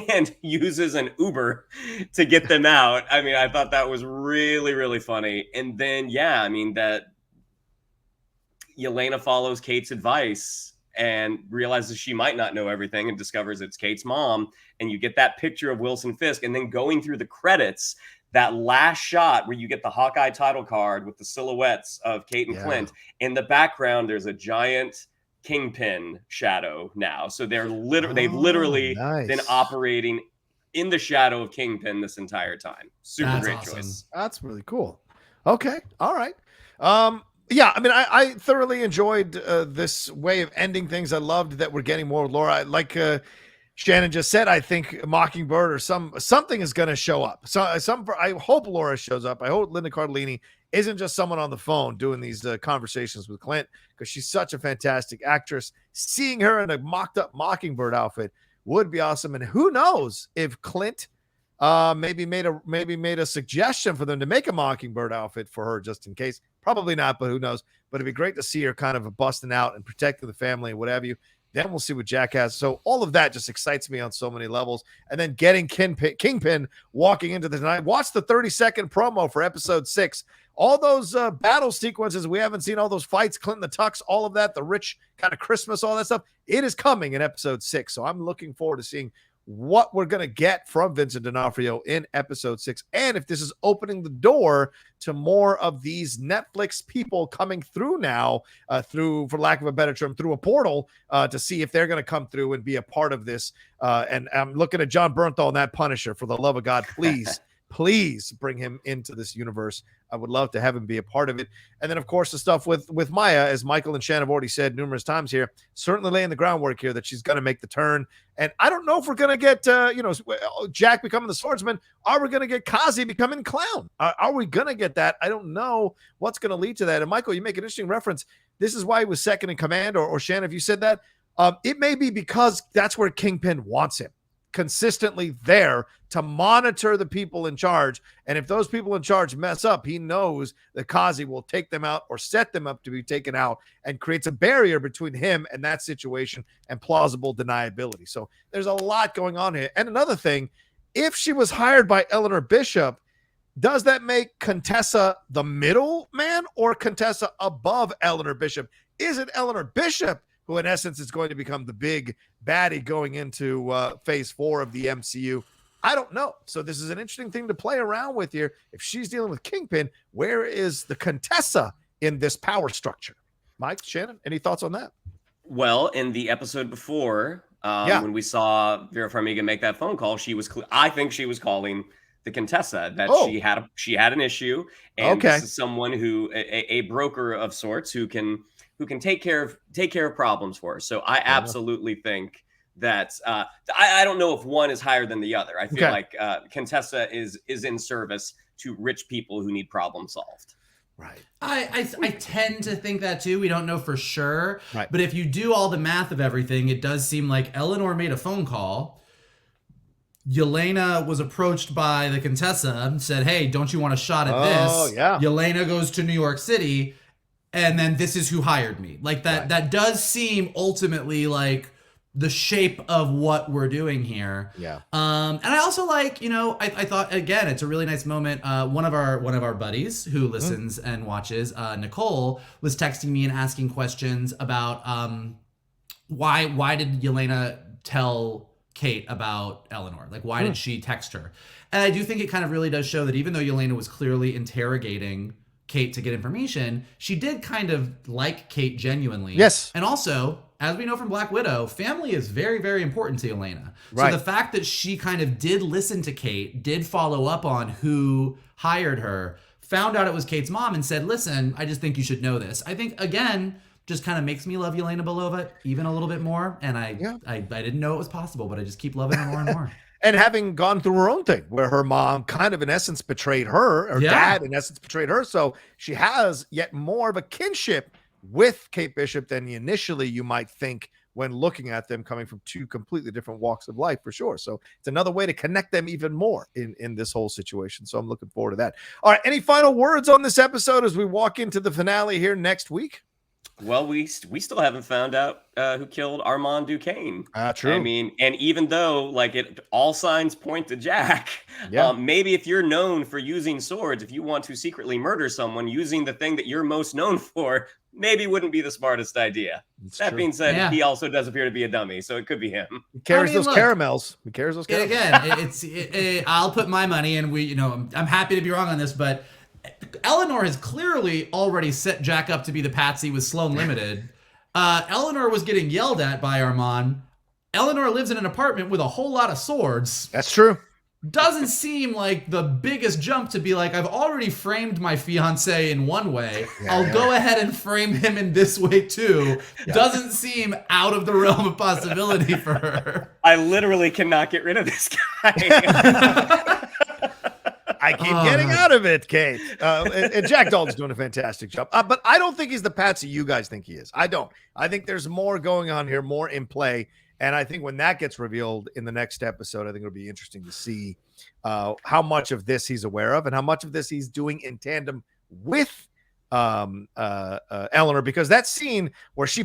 and uses an Uber to get them out. I mean, I thought that was really, really funny. And then, I mean, that Yelena follows Kate's advice and realizes she might not know everything and discovers it's Kate's mom. And you get that picture of Wilson Fisk, and then going through the credits, that last shot where you get the Hawkeye title card with the silhouettes of Kate and Clint. In the background, there's a giant Kingpin shadow now. So they've literally been operating in the shadow of Kingpin this entire time. Super great choice. That's really cool. Okay. All right. I mean, I thoroughly enjoyed this way of ending things. I loved that we're getting more Laura. Like Shannon just said, I think Mockingbird or something is going to show up. So I hope Laura shows up. I hope Linda Cardellini isn't just someone on the phone doing these conversations with Clint, because she's such a fantastic actress. Seeing her in a mocked up Mockingbird outfit would be awesome. And who knows if Clint maybe made a suggestion for them to make a Mockingbird outfit for her just in case. Probably not, but who knows? But it'd be great to see her kind of busting out and protecting the family and what have you. Then we'll see what Jack has. So all of that just excites me on so many levels. And then getting Kingpin walking into the night. Watch the 30-second promo for episode 6. All those battle sequences we haven't seen, all those fights, Clint in the tux, all of that, the rich kind of Christmas, all that stuff. It is coming in episode 6. So I'm looking forward to seeing what we're going to get from Vincent D'Onofrio in episode 6. And if this is opening the door to more of these Netflix people coming through now, through, for lack of a better term, through a portal to see if they're going to come through and be a part of this. And I'm looking at John Bernthal and that Punisher. For the love of God, please, please bring him into this universe. I would love to have him be a part of it. And then, of course, the stuff with Maya, as Michael and Shan have already said numerous times here, certainly laying the groundwork here that she's going to make the turn. And I don't know if we're going to get, Jack becoming the swordsman. Are we going to get Kazi becoming clown? Are we going to get that? I don't know what's going to lead to that. And Michael, you make an interesting reference. This is why he was second in command, or Shan, if you said that, it may be because that's where Kingpin wants him. Consistently there to monitor the people in charge. And if those people in charge mess up, he knows that Kazi will take them out or set them up to be taken out, and creates a barrier between him and that situation and plausible deniability. So there's a lot going on here. And another thing, if she was hired by Eleanor Bishop, does that make Contessa the middle man or Contessa above Eleanor Bishop? Is it Eleanor Bishop who in essence is going to become the big baddie going into phase 4 of the MCU? I don't know. So this is an interesting thing to play around with here. If she's dealing with Kingpin, where is the Contessa in this power structure? Mike, Shannon, any thoughts on that? Well, in the episode before, when we saw Vera Farmiga make that phone call, I think she was calling the Contessa, that she had an issue, and this is someone who a broker of sorts who can take care of problems for her. So I absolutely think that I don't know if one is higher than the other. I feel like Contessa is in service to rich people who need problem solved. Right. I tend to think that too. We don't know for sure. Right. But if you do all the math of everything, it does seem like Eleanor made a phone call. Yelena was approached by the Contessa and said, hey, don't you want a shot at this? Oh, yeah. Yelena goes to New York City, and then this is who hired me. Like that, that does seem ultimately like the shape of what we're doing here. Yeah. And I also like, I thought, again, it's a really nice moment. One of our buddies who listens and watches, Nicole, was texting me and asking questions about why did Yelena tell Kate about Eleanor? Like, why did she text her? And I do think it kind of really does show that even though Yelena was clearly interrogating Kate to get information, she did kind of like Kate genuinely. Yes. And also, as we know from Black Widow, family is very, very important to Yelena. Right. So the fact that she kind of did listen to Kate, did follow up on who hired her, found out it was Kate's mom and said, listen, I just think you should know this. I think, again, just kind of makes me love Yelena Belova even a little bit more. And I didn't know it was possible, but I just keep loving her more and more. And having gone through her own thing where her mom kind of in essence betrayed her, or dad in essence betrayed her. So she has yet more of a kinship with Kate Bishop than initially you might think when looking at them coming from two completely different walks of life, for sure. So it's another way to connect them even more in this whole situation. So I'm looking forward to that. All right. Any final words on this episode as we walk into the finale here next week? Well, we still haven't found out who killed Armand Duquesne. True. I mean, and even though like all signs point to Jack, maybe if you're known for using swords, if you want to secretly murder someone using the thing that you're most known for, maybe wouldn't be the smartest idea. That being said, he also does appear to be a dummy, so it could be him. He carries those caramels. He carries those caramels. Again, I'll put my money in. I'm happy to be wrong on this, but Eleanor has clearly already set Jack up to be the patsy with Sloan Limited. Eleanor was getting yelled at by Armand. Eleanor lives in an apartment with a whole lot of swords. That's true. Doesn't seem like the biggest jump to be like, I've already framed my fiance in one way. I'll go ahead and frame him in this way too. Doesn't seem out of the realm of possibility for her. I literally cannot get rid of this guy. I keep getting out of it, Kate. And Jack Dalton's doing a fantastic job. But I don't think he's the patsy you guys think he is. I don't. I think there's more going on here, more in play. And I think when that gets revealed in the next episode, I think it'll be interesting to see how much of this he's aware of and how much of this he's doing in tandem with Eleanor. Because that scene where he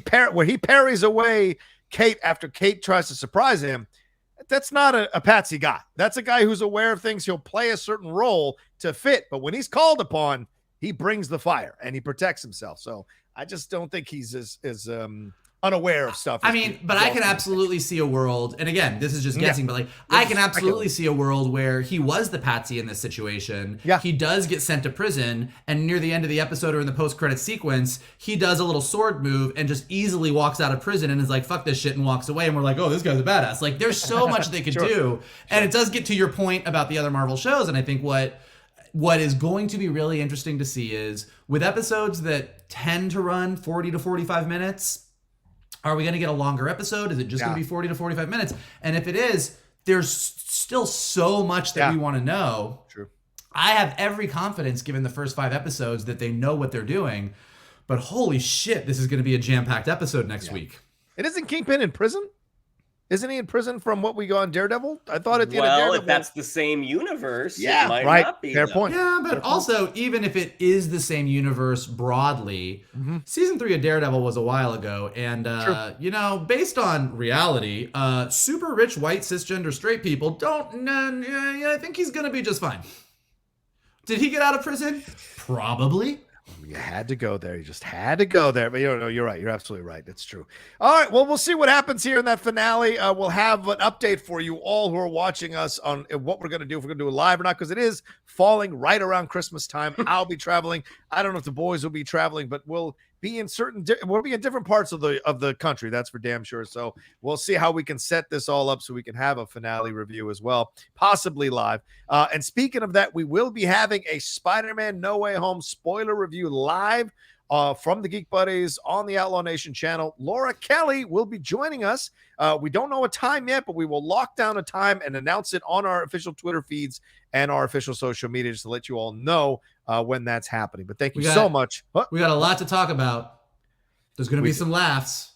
parries away Kate after Kate tries to surprise him, that's not a patsy guy. That's a guy who's aware of things. He'll play a certain role to fit, but when he's called upon, he brings the fire and he protects himself. So I just don't think he's as unaware of stuff. I mean, but I can absolutely see a world, and again, this is just guessing, but like I can absolutely see a world where he was the patsy in this situation. Yeah. He does get sent to prison, and near the end of the episode or in the post-credit sequence, he does a little sword move and just easily walks out of prison and is like, fuck this shit, and walks away, and we're like, oh, this guy's a badass. Like, there's so much they could do. And it does get to your point about the other Marvel shows, and I think what is going to be really interesting to see is with episodes that tend to run 40 to 45 minutes, are we going to get a longer episode? Is it just going to be 40 to 45 minutes? And if it is, there's still so much that we want to know. True. I have every confidence, given the first 5 episodes, that they know what they're doing. But holy shit, this is going to be a jam-packed episode next week. And isn't Kingpin in prison? Isn't he in prison from what we got on Daredevil? I thought at the end of Daredevil. Well, if that's the same universe, it might right. not be. Fair point. Yeah, but also, even if it is the same universe broadly, season 3 of Daredevil was a while ago. And, based on reality, super rich, white, cisgender, straight people I think he's going to be just fine. Did he get out of prison? Probably. You had to go there. You just had to go there. But you're right. You're absolutely right. That's true. All right. Well, we'll see what happens here in that finale. We'll have an update for you all who are watching us on what we're going to do, if we're going to do it live or not, because it is falling right around Christmas time. I'll be traveling. I don't know if the boys will be traveling, but we'll be in different parts of the country. That's for damn sure. So we'll see how we can set this all up so we can have a finale review as well, possibly live. And speaking of that, we will be having a Spider-Man No Way Home spoiler review live from the Geek Buddies on the Outlaw Nation channel. Laura Kelly will be joining us. We don't know a time yet, but we will lock down a time and announce it on our official Twitter feeds and our official social media just to let you all know when that's happening. But thank you so much. We got a lot to talk about. There's going to be some laughs.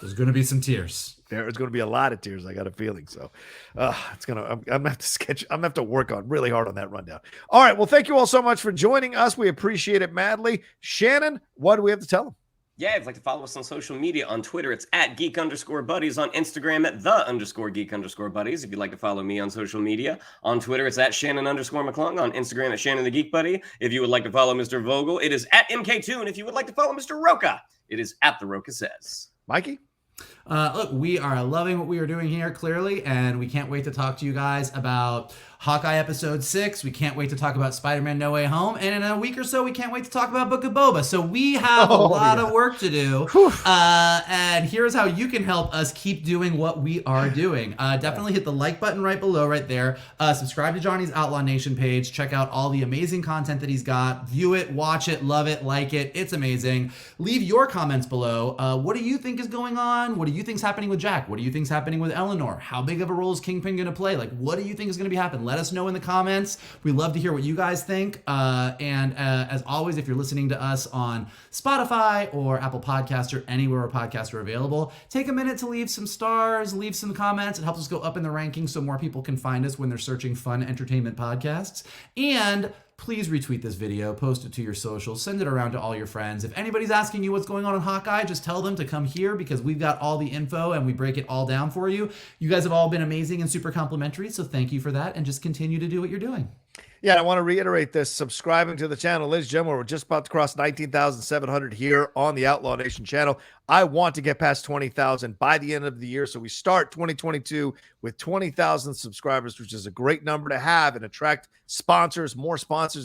There's going to be some tears. There's going to be a lot of tears. I got a feeling. So I'm gonna have to work really hard on that rundown. All right. Well, thank you all so much for joining us. We appreciate it madly. Shannon, what do we have to tell them? Yeah, if you'd like to follow us on social media, on Twitter, it's at @geek_buddies, on Instagram at @the_geek_buddies. If you'd like to follow me on social media, on Twitter, it's at Shannon_McClung, on Instagram at Shannon the Geek Buddy. If you would like to follow Mr. Vogel, it is at MK2. And if you would like to follow Mr. Rocha, it is at The Rocha Says. Mikey? Look, we are loving what we are doing here, clearly, and we can't wait to talk to you guys about Hawkeye episode 6. We can't wait to talk about Spider-Man No Way Home. And in a week or so, we can't wait to talk about Book of Boba. So we have a lot of work to do. And here's how you can help us keep doing what we are doing. Definitely hit the like button right below, right there. Subscribe to Johnny's Outlaw Nation page. Check out all the amazing content that he's got. View it, watch it, love it, like it. It's amazing. Leave your comments below. What do you think is going on? What do you think is happening with Jack? What do you think is happening with Eleanor? How big of a role is Kingpin going to play? Like, what do you think is going to be happening? Let us know in the comments. We love to hear what you guys think. And as always, if you're listening to us on Spotify or Apple Podcasts or anywhere where podcasts are available, take a minute to leave some stars, leave some comments. It helps us go up in the rankings so more people can find us when they're searching fun entertainment podcasts. And please retweet this video, post it to your socials, send it around to all your friends. If anybody's asking you what's going on in Hawkeye, just tell them to come here because we've got all the info and we break it all down for you. You guys have all been amazing and super complimentary, so thank you for that, and just continue to do what you're doing. Yeah, I want to reiterate this. Subscribing to the channel. Ladies and gentlemen, we're just about to cross 19,700 here on the Outlaw Nation channel. I want to get past 20,000 by the end of the year. So we start 2022 with 20,000 subscribers, which is a great number to have and attract sponsors,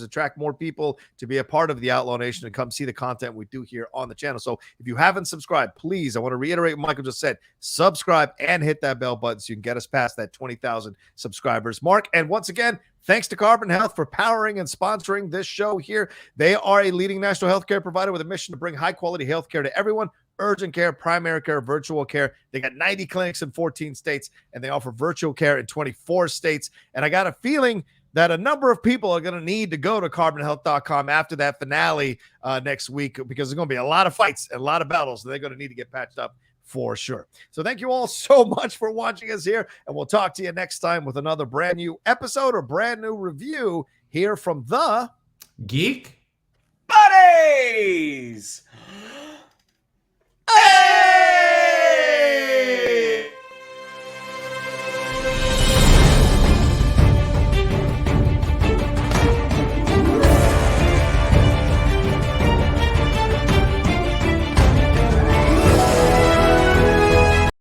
attract more people to be a part of the Outlaw Nation and come see the content we do here on the channel. So if you haven't subscribed, please, I want to reiterate what Michael just said, subscribe and hit that bell button so you can get us past that 20,000 subscribers mark. And once again, thanks to Carbon Health for powering and sponsoring this show here. They are a leading national healthcare provider with a mission to bring high-quality healthcare to everyone. Urgent care, primary care, virtual care. They got 90 clinics in 14 states, and they offer virtual care in 24 states. And I got a feeling that a number of people are going to need to go to carbonhealth.com after that finale next week because there's going to be a lot of fights and a lot of battles, and they're going to need to get patched up for sure. So thank you all so much for watching us here, and we'll talk to you next time with another brand new episode or brand new review here from the Geek Buddies.